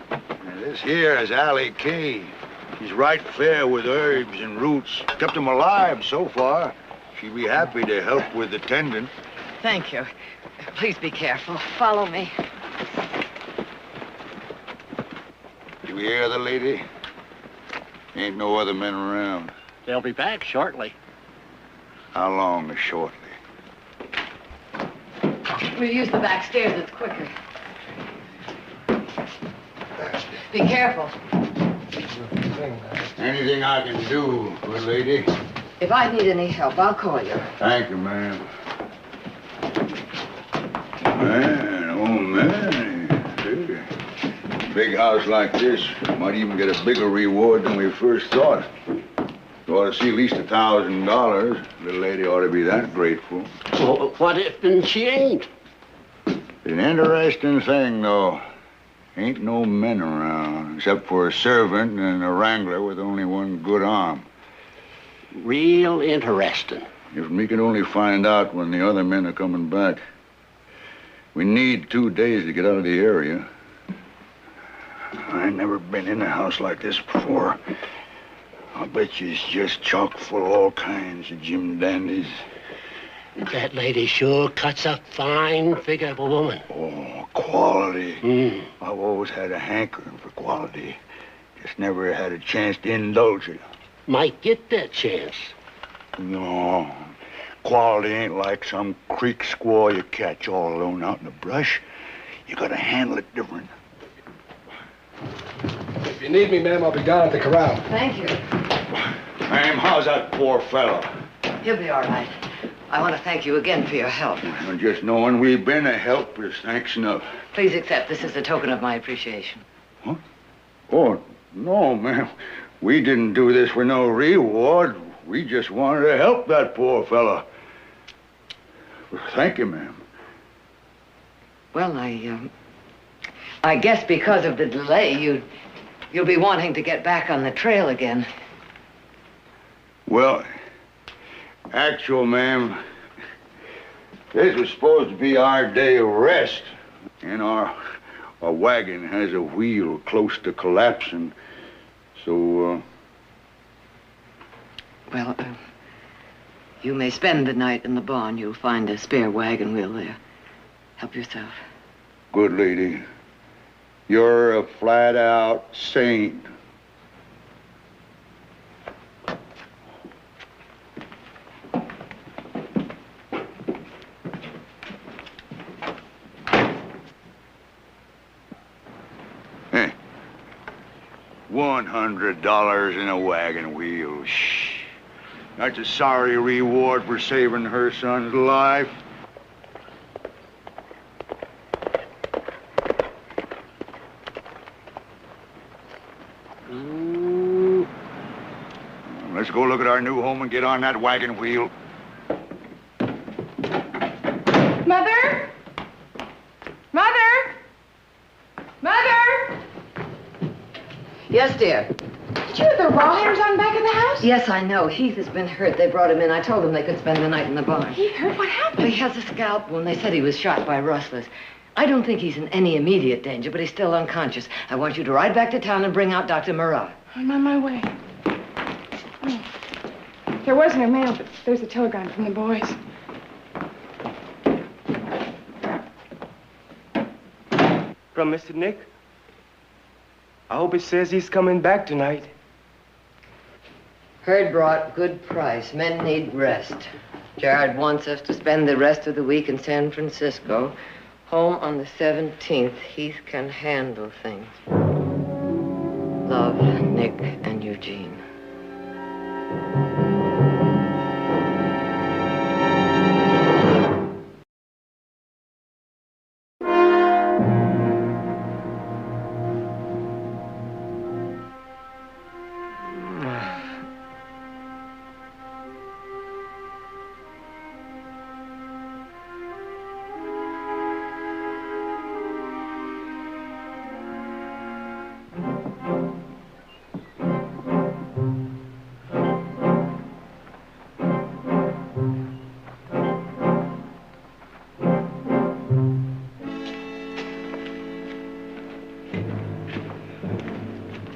Now, this here is Allie Kay. She's right fair with herbs and roots. Kept him alive so far. She'd be happy to help with the tendon. Thank you. Please be careful. Follow me. You hear the lady? Ain't no other men around. They'll be back shortly. How long is shortly? We'll use the back stairs. It's quicker. Be careful. Anything I can do, good lady? If I need any help, I'll call you. Thank you, ma'am. Man, oh, man. Big house like this might even get a bigger reward than we first thought. You ought to see at least $1,000. The lady ought to be that grateful. Well, what if she ain't? An interesting thing, though. Ain't no men around, except for a servant and a wrangler with only one good arm. Real interesting. If we could only find out when the other men are coming back. We need 2 days to get out of the area. I ain't never been in a house like this before. I bet you it's just chock full of all kinds of Jim dandies. That lady sure cuts a fine figure of a woman. Oh, quality. Mm. I've always had a hankering for quality. Just never had a chance to indulge it. Might get that chance. No. Quality ain't like some creek squaw you catch all alone out in the brush. You gotta handle it different. If you need me, ma'am, I'll be down at the corral. Thank you. Ma'am, how's that poor fellow? He'll be all right. I want to thank you again for your help. And just knowing we've been a help is thanks enough. Please accept this as a token of my appreciation. Huh? Oh, no, ma'am. We didn't do this for no reward. We just wanted to help that poor fellow. Thank you, ma'am. Well, I guess because of the delay, you'll be wanting to get back on the trail again. Well, actual, ma'am, this was supposed to be our day of rest. And our wagon has a wheel close to collapsing. So, Well, you may spend the night in the barn. You'll find a spare wagon wheel there. Help yourself. Good lady. You're a flat-out saint. Hey, $100 in a wagon wheel. Shh. That's a sorry reward for saving her son's life. let's go look at our new home and get on that wagon wheel. Mother? Mother? Mother? Yes, dear. Did you have the raw hairs on the back of the house? Yes, I know. Heath has been hurt. They brought him in. I told them they could spend the night in the barn. Heath hurt? What happened? He has a scalp wound. They said he was shot by rustlers. I don't think he's in any immediate danger, but he's still unconscious. I want you to ride back to town and bring out Dr. Marat. I'm on my way. Oh. There was no mail, but there's a telegram from the boys. From Mr. Nick? I hope it says he's coming back tonight. Herd brought, good price. Men need rest. Jared wants us to spend the rest of the week in San Francisco. Home on the 17th. Heath can handle things. Love, Nick and Eugene.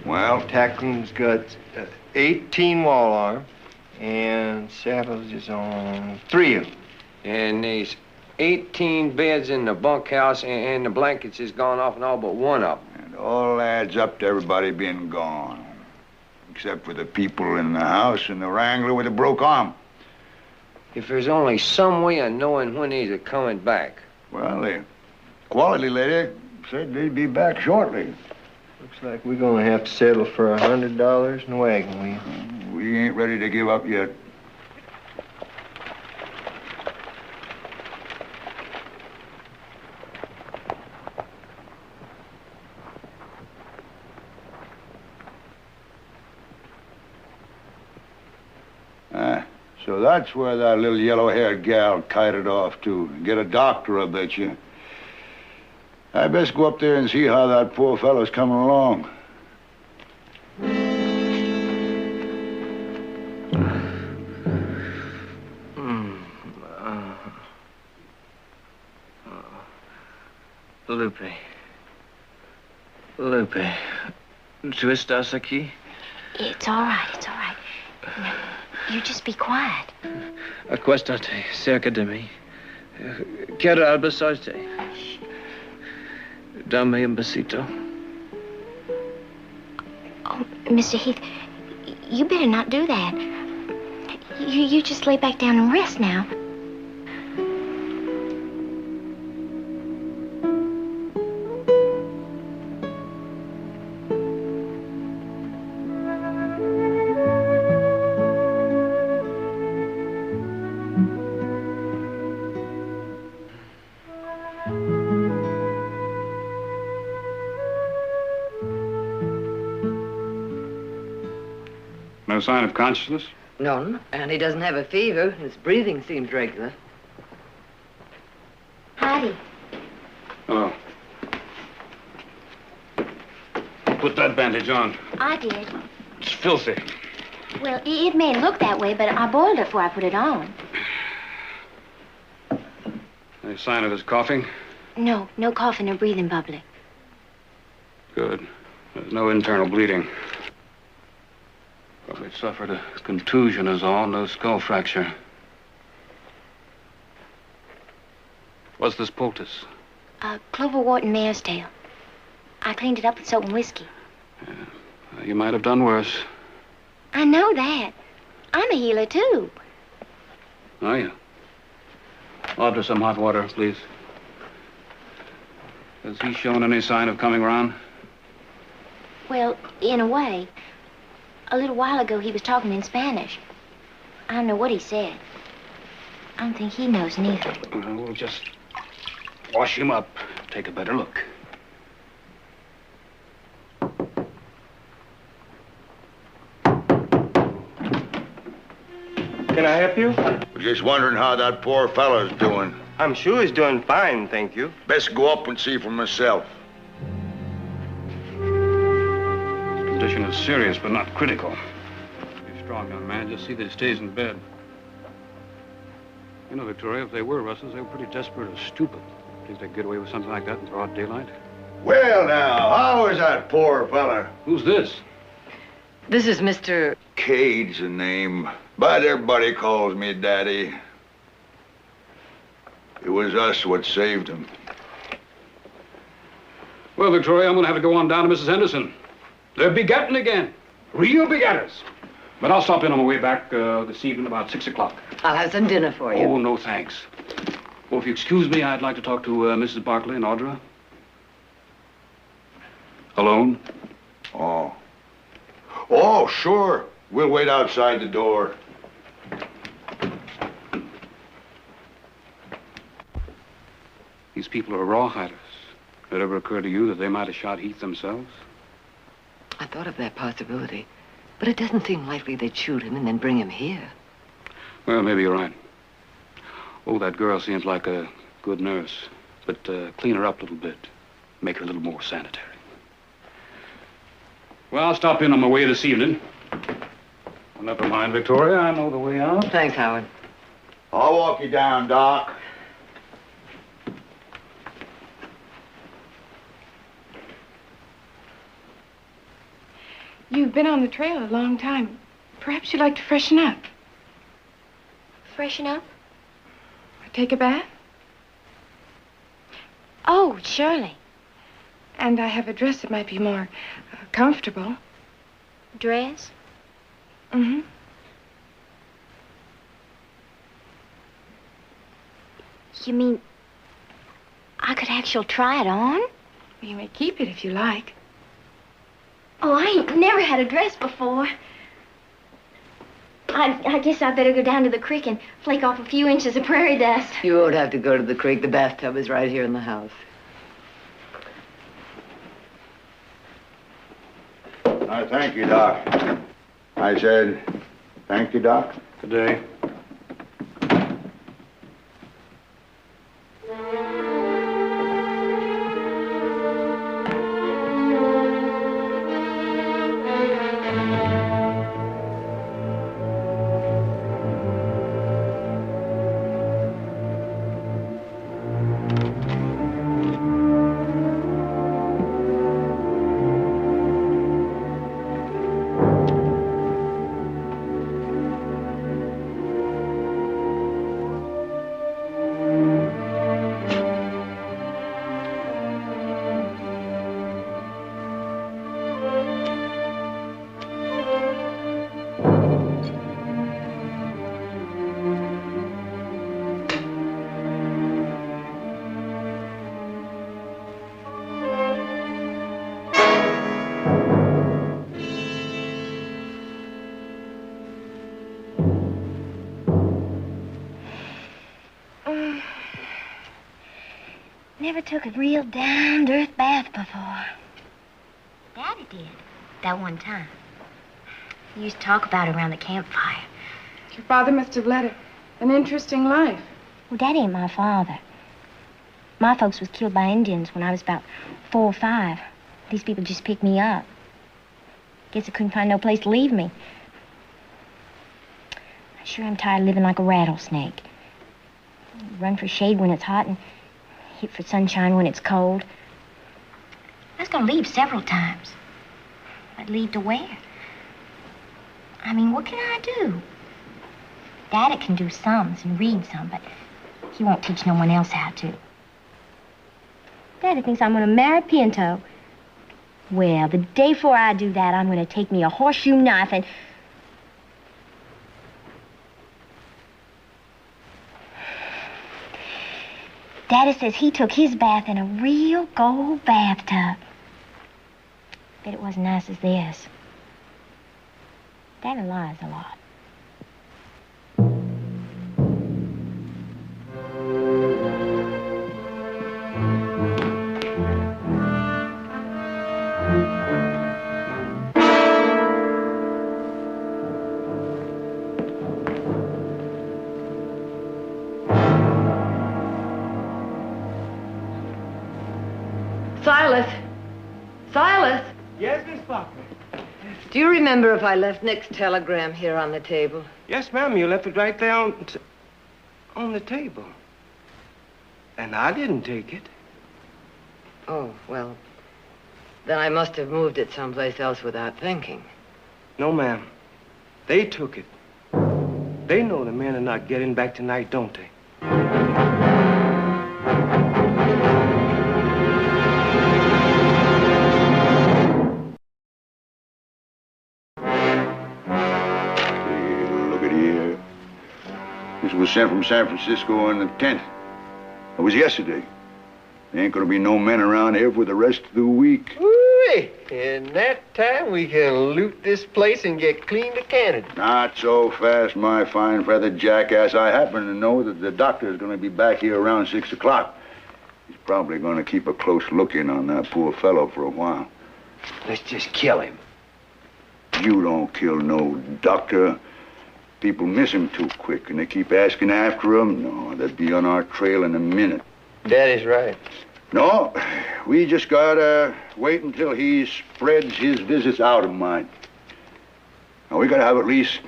Well, Tackling's got 18 wall arm, and saddles is on 3 of them. And there's 18 beds in the bunkhouse, and the blankets is gone off and all but one of them. it all adds up to everybody being gone. Except for the people in the house and the wrangler with a broke arm. If there's only some way of knowing when these are coming back. Well, the quality lady said they'd be back shortly. Looks like we're gonna have to settle for $100 in the wagon wheel. We ain't ready to give up yet. So that's where that little yellow-haired gal kited off to. Get a doctor, I bet you. I best go up there and see how that poor fellow's coming along. Lupe. Lupe. Tu estás aquí? It's all right, it's all right. Now, you just be quiet. Acuéstate cerca de mí. Quiero abrazarte. Dame un besito. Oh, Mr. Heath, you better not do that. You just lay back down and rest now. No sign of consciousness? None, and he doesn't have a fever. His breathing seems regular. Howdy. Hello. Put that bandage on. I did. It's filthy. Well, it may look that way, but I boiled it before I put it on. Any sign of his coughing? No coughing or breathing bubbly. Good. There's no internal bleeding. Probably suffered a contusion is all, no skull fracture. What's this poultice? Cloverwort and mare's tail. I cleaned it up with soap and whiskey. You might have done worse. I know that. I'm a healer, too. Are you? Order some hot water, please. Has he shown any sign of coming round? Well, in a way. A little while ago, he was talking in Spanish. I don't know what he said. I don't think he knows neither. We'll just wash him up. Take a better look. Can I help you? Just wondering how that poor fella's doing. I'm sure he's doing fine, thank you. Best go up and see for myself. His condition is serious, but not critical. He's a strong young man. Just see that he stays in bed. You know, Victoria, if they were rustlers, they were pretty desperate or stupid. Think they'd get away with something like that in broad daylight? Well, now, how is that poor fella? Who's this? This is Mr. Cade's the name, but everybody calls me Daddy. It was us what saved him. Well, Victoria, I'm going to have to go on down to Mrs. Henderson. They're begetting again. Real begetters. But I'll stop in on my way back this evening about 6 o'clock. I'll have some dinner for you. Oh, no, thanks. Oh, if you excuse me, I'd like to talk to Mrs. Barkley and Audra. Alone? Oh. Oh, sure. We'll wait outside the door. These people are rawhiders. Did it ever occur to you that they might have shot Heath themselves? I thought of that possibility, but it doesn't seem likely they'd shoot him and then bring him here. Well, maybe you're right. Oh, that girl seems like a good nurse, but clean her up a little bit. Make her a little more sanitary. Well, I'll stop in on my way this evening. Well, never mind, Victoria. I know the way out. Thanks, Howard. I'll walk you down, Doc. You've been on the trail a long time. Perhaps you'd like to freshen up. Freshen up? Or take a bath? Oh, surely. And I have a dress that might be more comfortable. Dress? Mm-hmm. You mean I could actually try it on? You may keep it if you like. Oh, I ain't never had a dress before. I guess I better go down to the creek and flake off a few inches of prairie dust. You won't have to go to the creek. The bathtub is right here in the house. I thank you, Doc. I said, thank you, Doc. Good day. Never took a real down-to-earth bath before. Daddy did, that one time. He used to talk about it around the campfire. Your father must have led an interesting life. Well, Daddy ain't my father. My folks was killed by Indians when I was about 4 or 5. These people just picked me up. Guess they couldn't find no place to leave me. I sure am tired of living like a rattlesnake. Run for shade when it's hot and hit for sunshine when it's cold. I was gonna leave several times. I'd leave to where? I mean, what can I do? Daddy can do sums and read some, but he won't teach no one else how to. Daddy thinks I'm gonna marry Pinto. Well, the day before I do that, I'm gonna take me a horseshoe knife and... Daddy says he took his bath in a real gold bathtub. Bet it wasn't nice as this. Daddy lies a lot. Silas! Silas! Yes, Miss Barkley. Do you remember if I left Nick's telegram here on the table? Yes, ma'am. You left it right there on the table. And I didn't take it. Oh, well, then I must have moved it someplace else without thinking. No, ma'am. They took it. They know the men are not getting back tonight, don't they? Look at here. This was sent from San Francisco on the 10th. It was yesterday. There ain't gonna be no men around here for the rest of the week. Ooh-wee. In that time, we can loot this place and get clean to Canada. Not so fast, my fine feathered jackass. I happen to know that the doctor is gonna be back here around 6 o'clock. He's probably gonna keep a close look in on that poor fellow for a while. Let's just kill him. You don't kill no doctor. People miss him too quick, and they keep asking after him. No, they'd be on our trail in a minute. Daddy's right. No, we just gotta wait until he spreads his visits out of mind. Now, we gotta have at least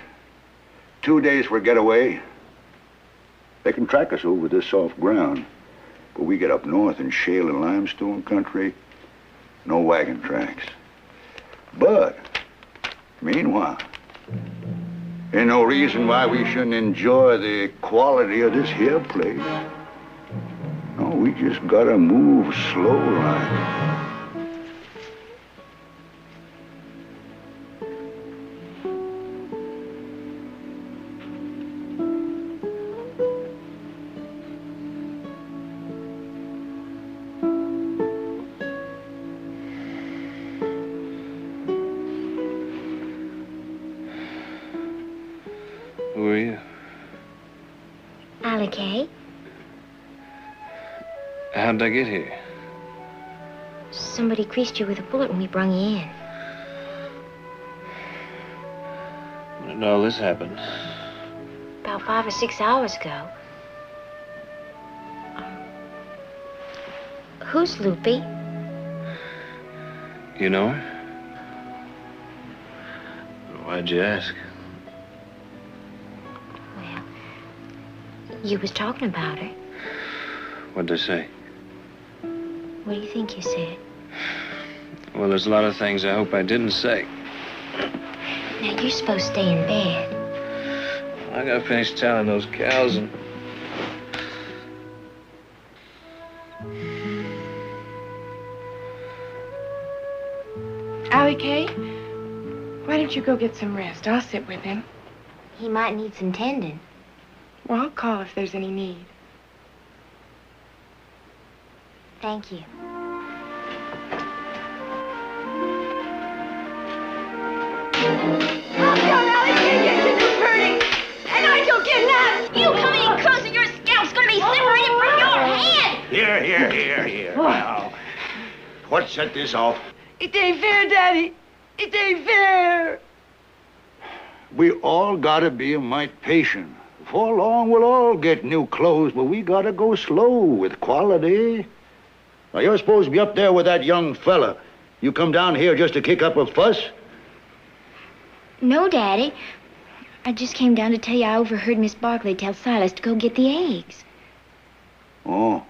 2 days for a getaway. They can track us over this soft ground, but we get up north in shale and limestone country, no wagon tracks. But, meanwhile, ain't no reason why we shouldn't enjoy the quality of this here place. No, we just gotta move slow like. Who are you? Allie Kay. How did I get here? Somebody creased you with a bullet when we brung you in. When did all this happen? About 5 or 6 hours ago. Who's Loopy? You know her? Why'd you ask? You was talking about her. What'd they say? What do you think you said? Well, there's a lot of things I hope I didn't say. Now, you're supposed to stay in bed. I gotta finish telling those cows and... Allie Kay, why don't you go get some rest? I'll sit with him. He might need some tending. Well, I'll call if there's any need. Thank you. You coming in close and your scalp's gonna be separated from your hand! Here. Now, what set this off? It ain't fair, Daddy. It ain't fair. We all gotta be a mite patient. Before long, we'll all get new clothes, but we gotta go slow with quality. Now, you're supposed to be up there with that young fella. You come down here just to kick up a fuss? No, Daddy. I just came down to tell you I overheard Miss Barkley tell Silas to go get the eggs. Oh.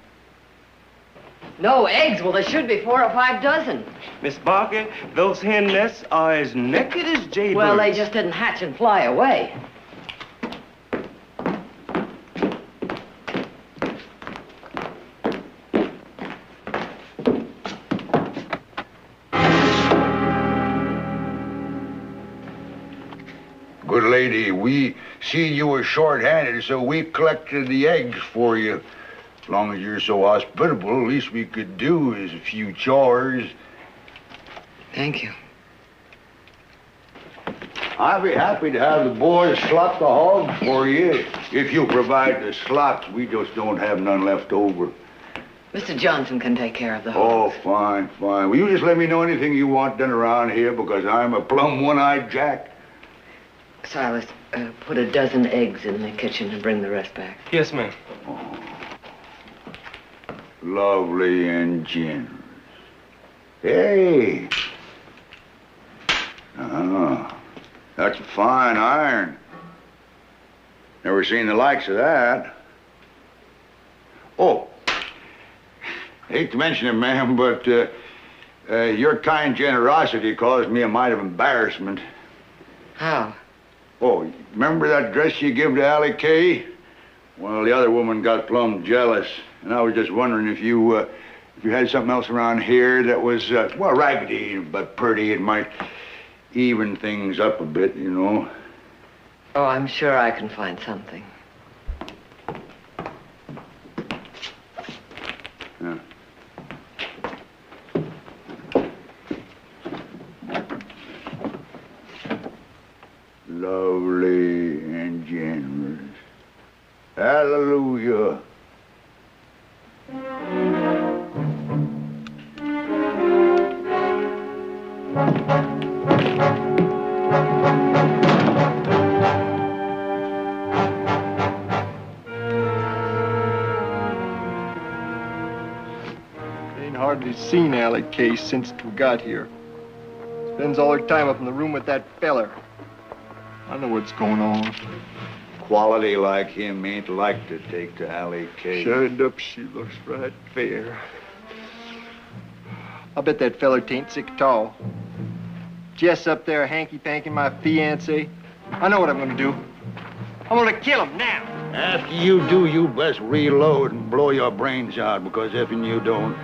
No eggs? Well, there should be 4 or 5 dozen. Miss Barkley, those hen nests are as naked as jaybirds. Well, they just didn't hatch and fly away. Good lady, we see you were short-handed, so we collected the eggs for you. As long as you're so hospitable, least we could do is a few chores. Thank you. I'd be happy to have the boys slot the hogs for you. If you provide the slots, we just don't have none left over. Mr. Johnson can take care of the Oh, hogs. fine. Will you just let me know anything you want done around here, because I'm a plumb one-eyed jack. Silas, put a dozen eggs in the kitchen and bring the rest back. Yes, ma'am. Lovely and generous. Hey. Oh, that's a fine iron. Never seen the likes of that. Oh, hate to mention it, ma'am, but your kind generosity caused me a mite of embarrassment. How? Oh, remember that dress you give to Allie Kay? Well, the other woman got plumb jealous, and I was just wondering if you had something else around here that was, well, raggedy but pretty. It might even things up a bit, you know. Oh, I'm sure I can find something. Yeah. Lovely and generous. Hallelujah. Ain't hardly seen Allie Kay since we got here. Spends all her time up in the room with that feller. I know what's going on. Quality like him ain't like to take to Allie Kay. Shined up, she looks right fair. I bet that feller tain't sick at all. Jess up there hanky-panking my fiancé. I know what I'm gonna do. I'm gonna kill him now. After you do, you best reload and blow your brains out, because if you don't,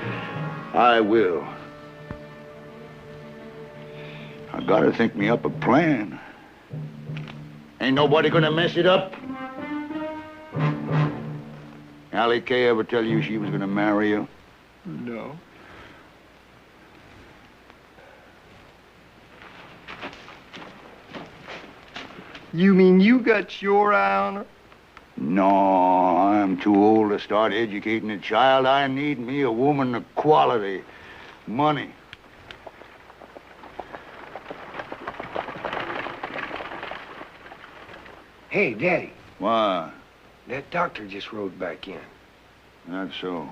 I will. I gotta think me up a plan. Ain't nobody gonna mess it up? Allie Kay ever tell you she was gonna marry you? No. You mean you got your eye on her? No, I'm too old to start educating a child. I need me a woman of quality. Money. Hey, Daddy. Why? That doctor just rode back in. That's so.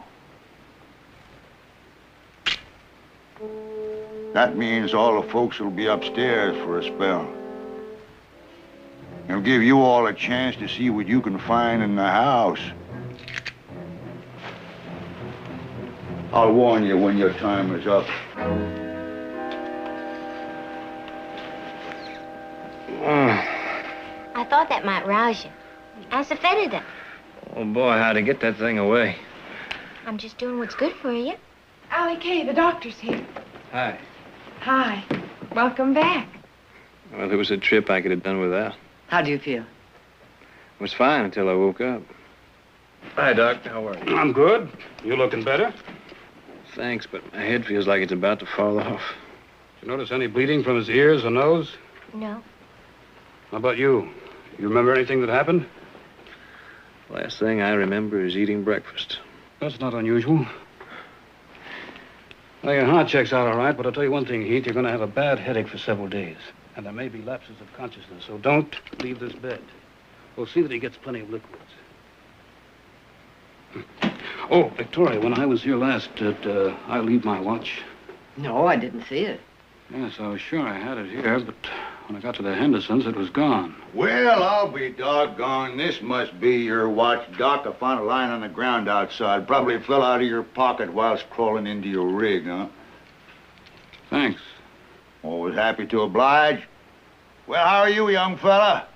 That means all the folks will be upstairs for a spell. It'll give you all a chance to see what you can find in the house. I'll warn you when your time is up. I thought that might rouse you. Ask the Federer. Oh, boy, how'd to get that thing away? I'm just doing what's good for you. Allie Kay, the doctor's here. Hi. Hi. Welcome back. Well, it was a trip I could have done without. How do you feel? It was fine until I woke up. Hi, Doc. How are you? I'm good. You looking better? Thanks, but my head feels like it's about to fall off. Did you notice any bleeding from his ears or nose? No. How about you? You remember anything that happened? Last thing I remember is eating breakfast. That's not unusual. Well, your heart checks out all right, but I'll tell you one thing, Heath. You're going to have a bad headache for several days. And there may be lapses of consciousness, so don't leave this bed. We'll see that he gets plenty of liquids. Oh, Victoria, when I was here last, did I leave my watch? No, I didn't see it. Yes, I was sure I had it here, but when I got to the Hendersons, it was gone. Well, I'll be doggone. This must be your watch, Doc. I found a line on the ground outside. Probably fell out of your pocket whilst crawling into your rig, huh? Thanks. Always happy to oblige. Well, how are you, young fella?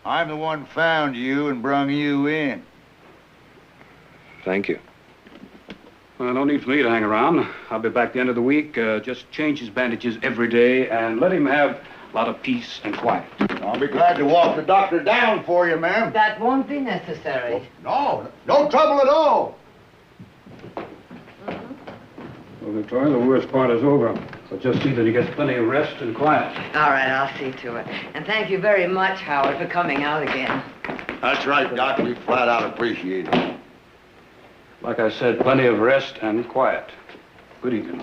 I'm the one found you and brung you in. Thank you. Well, no need for me to hang around. I'll be back the end of the week. Just change his bandages every day and let him have a lot of peace and quiet. I'll be glad to walk the doctor down for you, ma'am. That won't be necessary. No, no trouble at all. Well, Victoria, the worst part is over. So just see that he gets plenty of rest and quiet. All right, I'll see to it. And thank you very much, Howard, for coming out again. That's right, Doc. We flat out appreciate it. Like I said, plenty of rest and quiet. Good evening.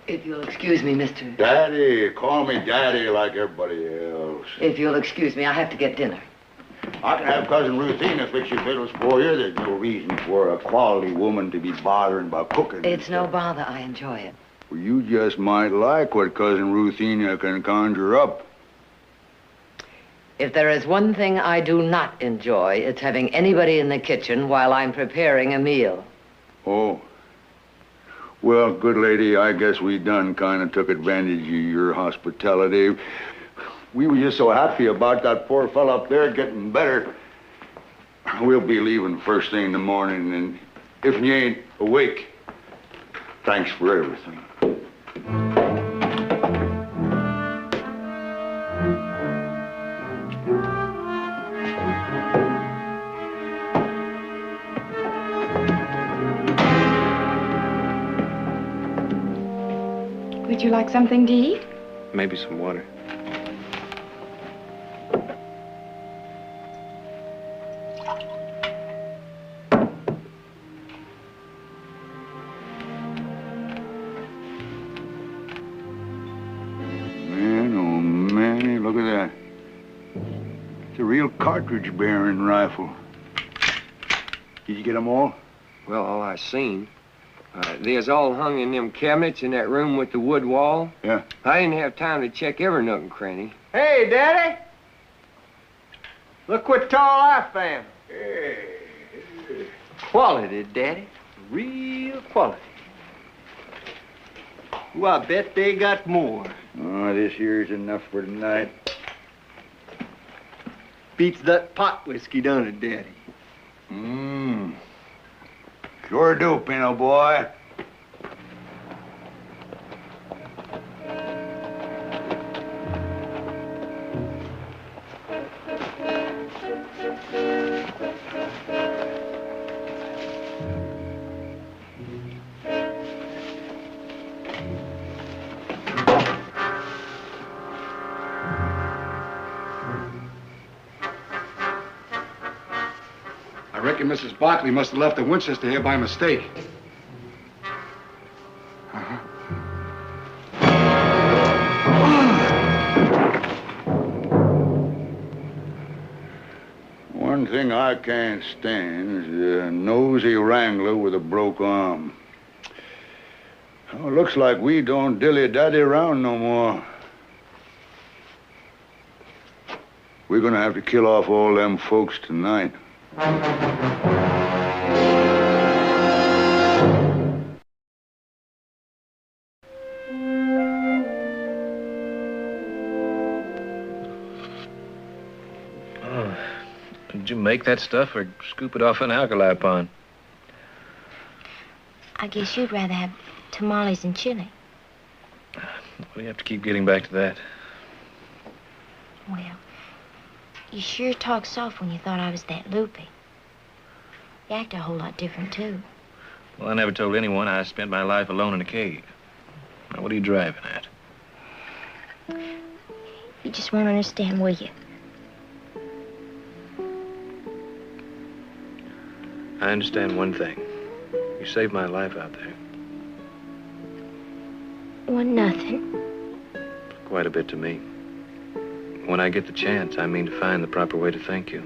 If you'll excuse me, Mr. Daddy. Call me Daddy like everybody else. If you'll excuse me, I have to get dinner. I can have Cousin Ruthina fix your fiddles for you. There's no reason for a quality woman to be bothering about cooking. It's no bother. I enjoy it. Well, you just might like what Cousin Ruthina can conjure up. If there is one thing I do not enjoy, it's having anybody in the kitchen while I'm preparing a meal. Oh. Well, good lady, I guess we done kind of took advantage of your hospitality. We were just so happy about that poor fella up there getting better. We'll be leaving first thing in the morning, and if you ain't awake, thanks for everything. Would you like something to eat? Maybe some water. Man, oh, man, look at that. It's a real cartridge-bearing rifle. Did you get them all? Well, all I seen. They's all hung in them cabinets in that room with the wood wall. Yeah. I didn't have time to check every nook and cranny. Hey, Daddy! Look what tall I found. Hey. Quality, Daddy. Real quality. Well, I bet they got more. Oh, this here's enough for tonight. Beats that pot whiskey, don't it, Daddy? Mmm. Sure do, Pino boy. I reckon Mrs. Barkley must have left the Winchester here by mistake. One thing I can't stand is a nosy wrangler with a broke arm. Oh, looks like we don't dilly-dally around no more. We're gonna have to kill off all them folks tonight. Did you make that stuff or scoop it off an alkali pond? I guess you'd rather have tamales and chili. Well, you have to keep getting back to that. Well, you sure talked soft when you thought I was that loopy. You act a whole lot different, too. Well, I never told anyone I spent my life alone in a cave. Now, what are you driving at? You just won't understand, will you? I understand one thing. You saved my life out there. One nothing. Quite a bit to me. When I get the chance, I mean to find the proper way to thank you.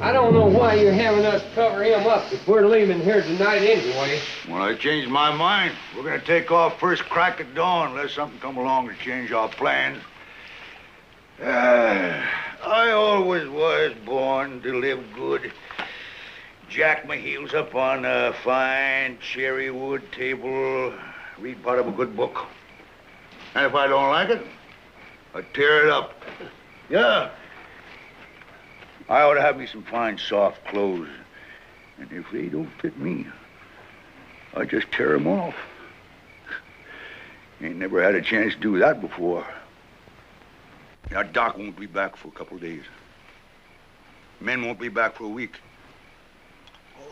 I don't know why you're having us cover him up if we're leaving here tonight anyway. Well, I changed my mind. We're gonna take off first crack at dawn unless something come along to change our plans. I always was born to live good. Jack my heels up on a fine cherry wood table, read part of a good book. And if I don't like it, I tear it up. Yeah. I ought to have me some fine, soft clothes. And if they don't fit me, I just tear them off. Ain't never had a chance to do that before. Now, Doc won't be back for a couple of days. Men won't be back for a week.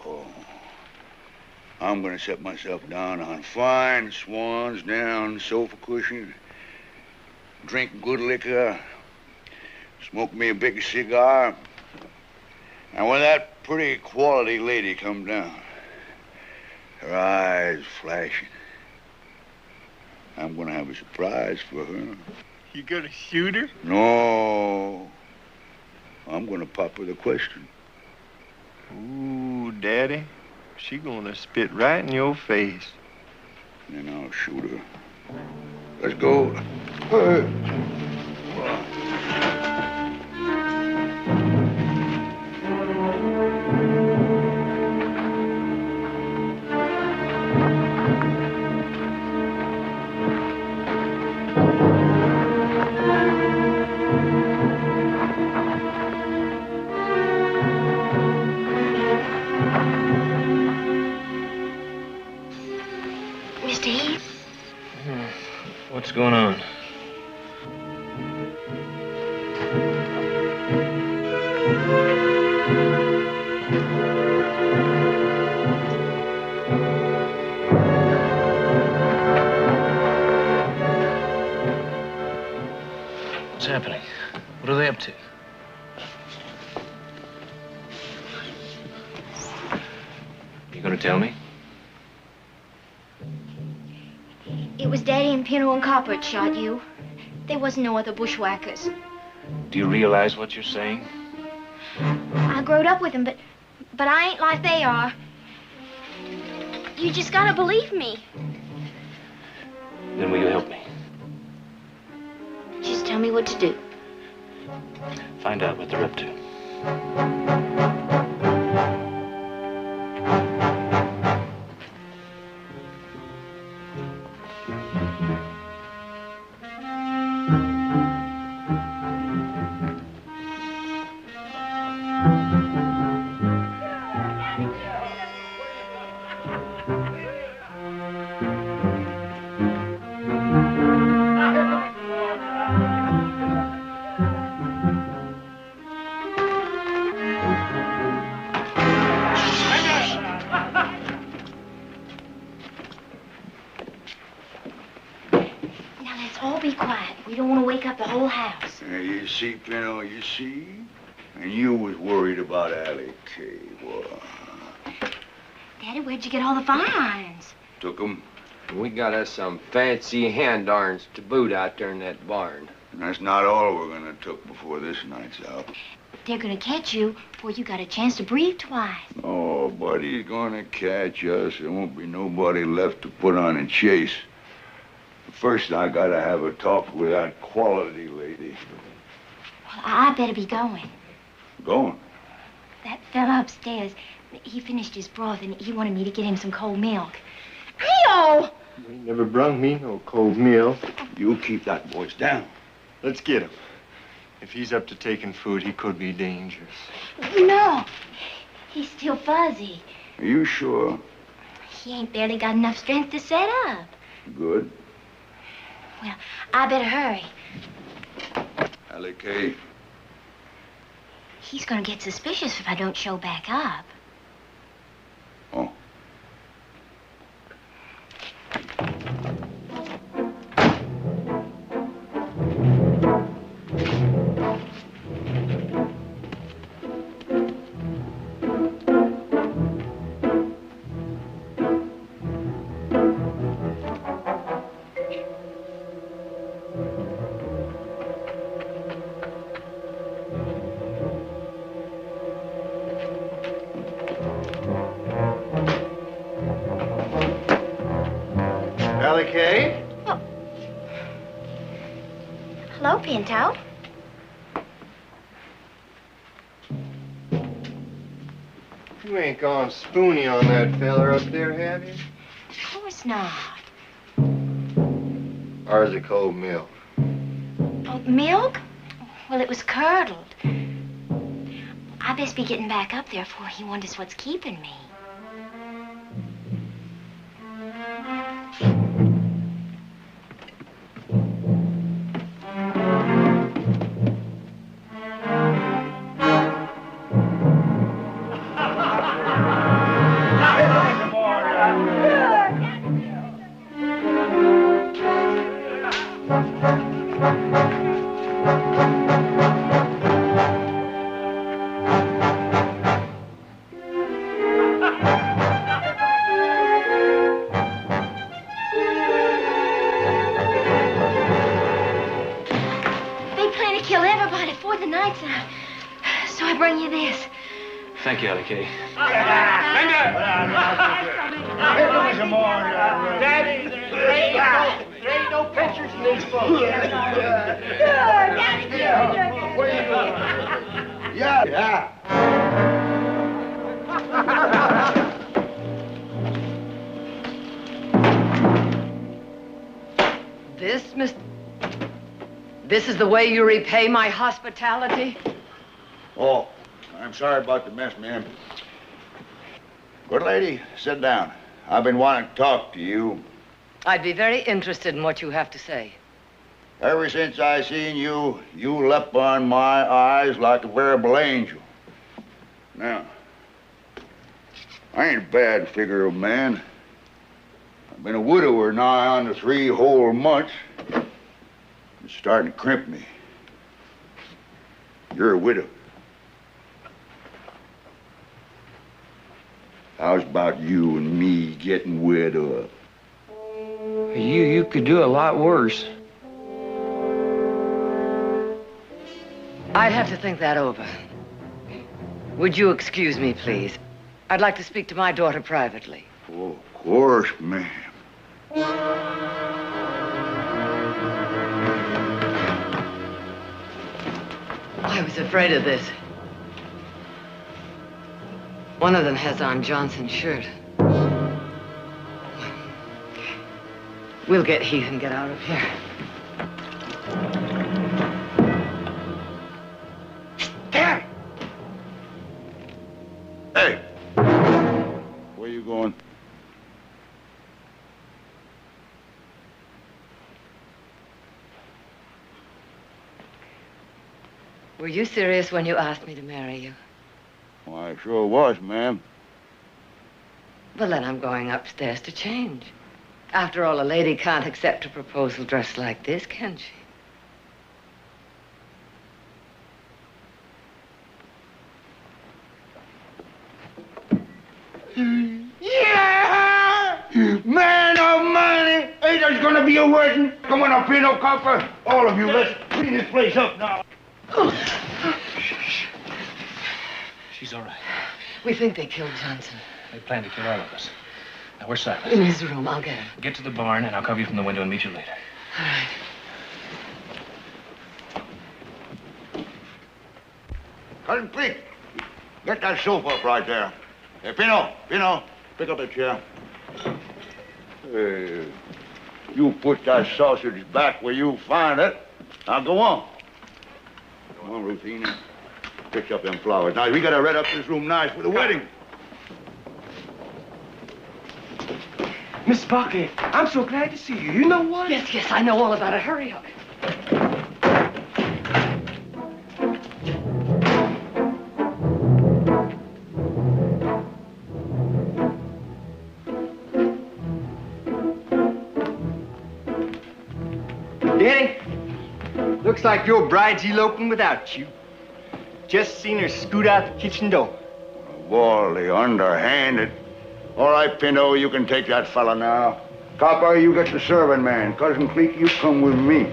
Oh, I'm gonna set myself down on fine swans down sofa cushions, drink good liquor, smoke me a big cigar, and when that pretty quality lady comes down, her eyes flashing, I'm gonna have a surprise for her. You gonna shoot her? No. I'm gonna pop her the question. Ooh, Daddy. She gonna spit right in your face. And then I'll shoot her. Let's go. Hey. Mr. Heath? What's going on? What's happening? What are they up to? You gonna tell me? It was Daddy and Pino and Copper that shot you. There wasn't no other bushwhackers. Do you realize what you're saying? I growed up with them, but I ain't like they are. You just gotta believe me. Then will you help me? Just tell me what to do. Find out what they're up to. Hey, you see, Pino, you see? And you was worried about Allie Kay. Well, Daddy, where'd you get all the firearms? took 'em. We got us some fancy hand irons to boot out there in that barn. And that's not all we're gonna took before this night's out. They're gonna catch you before you got a chance to breathe twice. Nobody's gonna catch us. There won't be nobody left to put on a chase. First, I gotta have a talk with that quality lady. Well, I better be going. Going? That fella upstairs, he finished his broth and he wanted me to get him some cold milk. Hey-oh! You ain't never brung me no cold meal. You keep that voice down. Let's get him. If he's up to taking food, he could be dangerous. No, he's still fuzzy. Are you sure? He ain't barely got enough strength to set up. Good. Well, I better hurry. Allie Kay. He's gonna get suspicious if I don't show back up. Oh. Allie Kay? Oh. Hello, Pinto. You ain't gone spoony on that feller up there, have you? Of course not. Ours a cold milk. Oh, milk? Well, it was curdled. I best be getting back up there before he wonders what's keeping me. to kill everybody before the night's out. So I bring you this. Thank you, Ellie Kay. Daddy, there ain't no pictures in these books. Yeah. This is the way you repay my hospitality? Oh, I'm sorry about the mess, ma'am. Good lady, sit down. I've been wanting to talk to you. I'd be very interested in what you have to say. Ever since I seen you, you leapt on my eyes like a veritable angel. Now, I ain't a bad figure of man. I've been a widower nigh on to 3 whole months. It's starting to crimp me. You're a widow. How's about you and me getting wed up? You could do a lot worse. I'd have to think that over. Would you excuse me, please? I'd like to speak to my daughter privately. Oh, of course, ma'am. I was afraid of this. One of them has on Johnson's shirt. We'll get Heath and get out of here. Dad! Hey! Where you going? Were you serious when you asked me to marry you? Well, I sure was, ma'am. Well, then I'm going upstairs to change. After all, a lady can't accept a proposal dressed like this, can she? Yeah! Man of money! Ain't there's gonna be a wedding? Come on up here, no copper. All of you, let's clean this place up now. She's all right. We think they killed Johnson. They plan to kill all of us. Now, where's Silas? In his room. I'll get him. Get to the barn, and I'll cover you from the window and meet you later. All right. Cousin Cleek, get that sofa up right there. Hey, Pino, pick up a chair. Hey, you put that sausage back where you find it. Now go on. Come on, Ruthina. Fix up them flowers. Now, we gotta red up this room nice for the wedding. Miss Barkley, I'm so glad to see you. You know what? Yes, I know all about it. Hurry up. Danny, looks like your bride's eloping without you. Just seen her scoot out the kitchen door. Wally, underhanded. All right, Pinto, you can take that fella now. Copper, you get the serving man. Cousin Cleek, you come with me.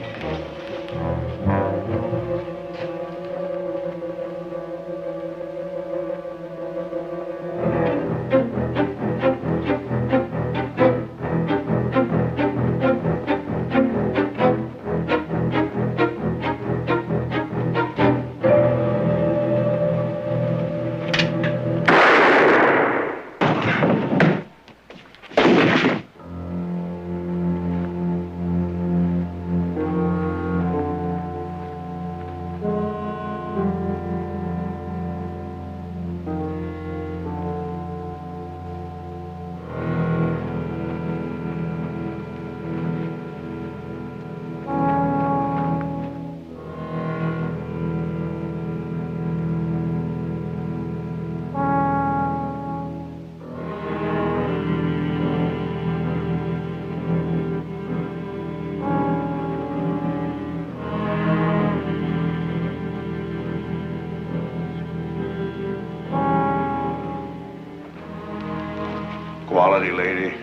Quality lady.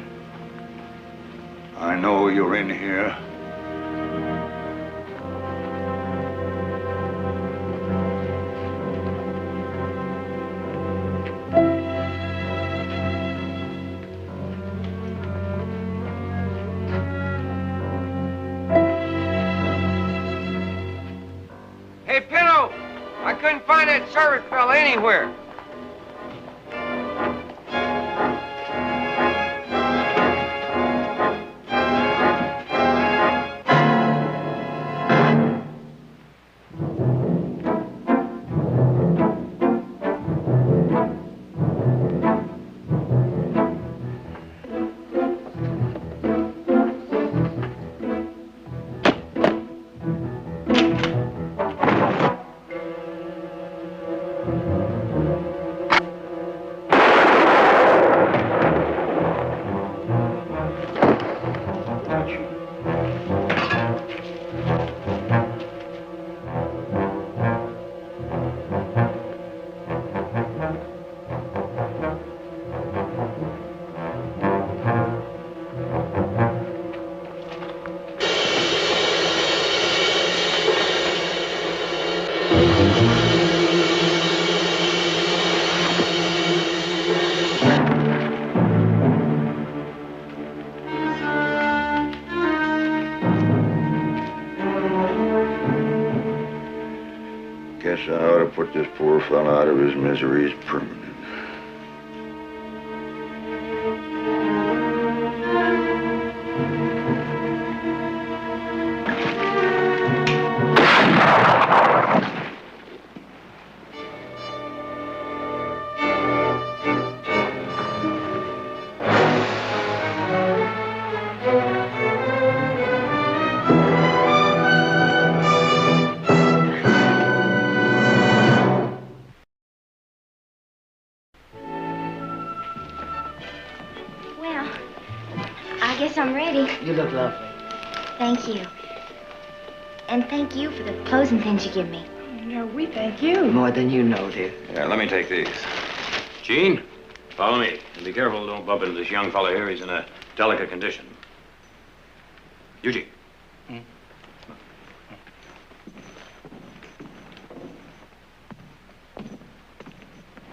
I know you're in here. couldn't find that servant fella anywhere. Guess I ought to put this poor fella out of his miseries permanent. I guess I'm ready. You look lovely. Thank you. And thank you for the clothes and things you give me. No, we thank you. More than you know, dear. Yeah, let me take these. Gene, follow me. And be careful, don't bump into this young fellow here. He's in a delicate condition. Eugene.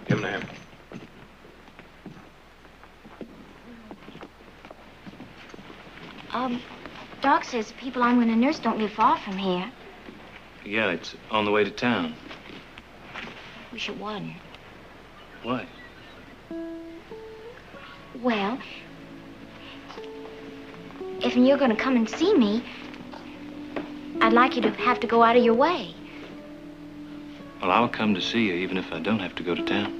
Give him a hand. Doc says the people I'm going to nurse don't live far from here. Yeah, it's on the way to town. Wish it wasn't. Why? Well, if you're going to come and see me, I'd like you to have to go out of your way. Well, I'll come to see you even if I don't have to go to town.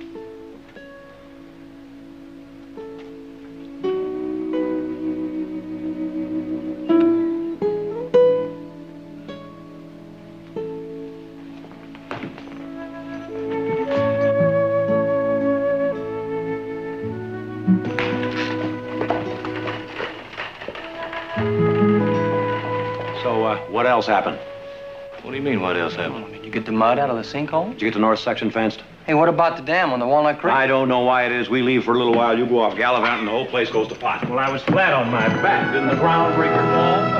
What else happened? What do you mean, what else happened? Did you get the mud out of the sinkhole? Did you get the north section fenced? Hey, what about the dam on the Walnut Creek? I don't know why it is. We leave for a little while, you go off gallivanting, and the whole place goes to pot. Well, I was flat on my back. Didn't the groundbreaker fall?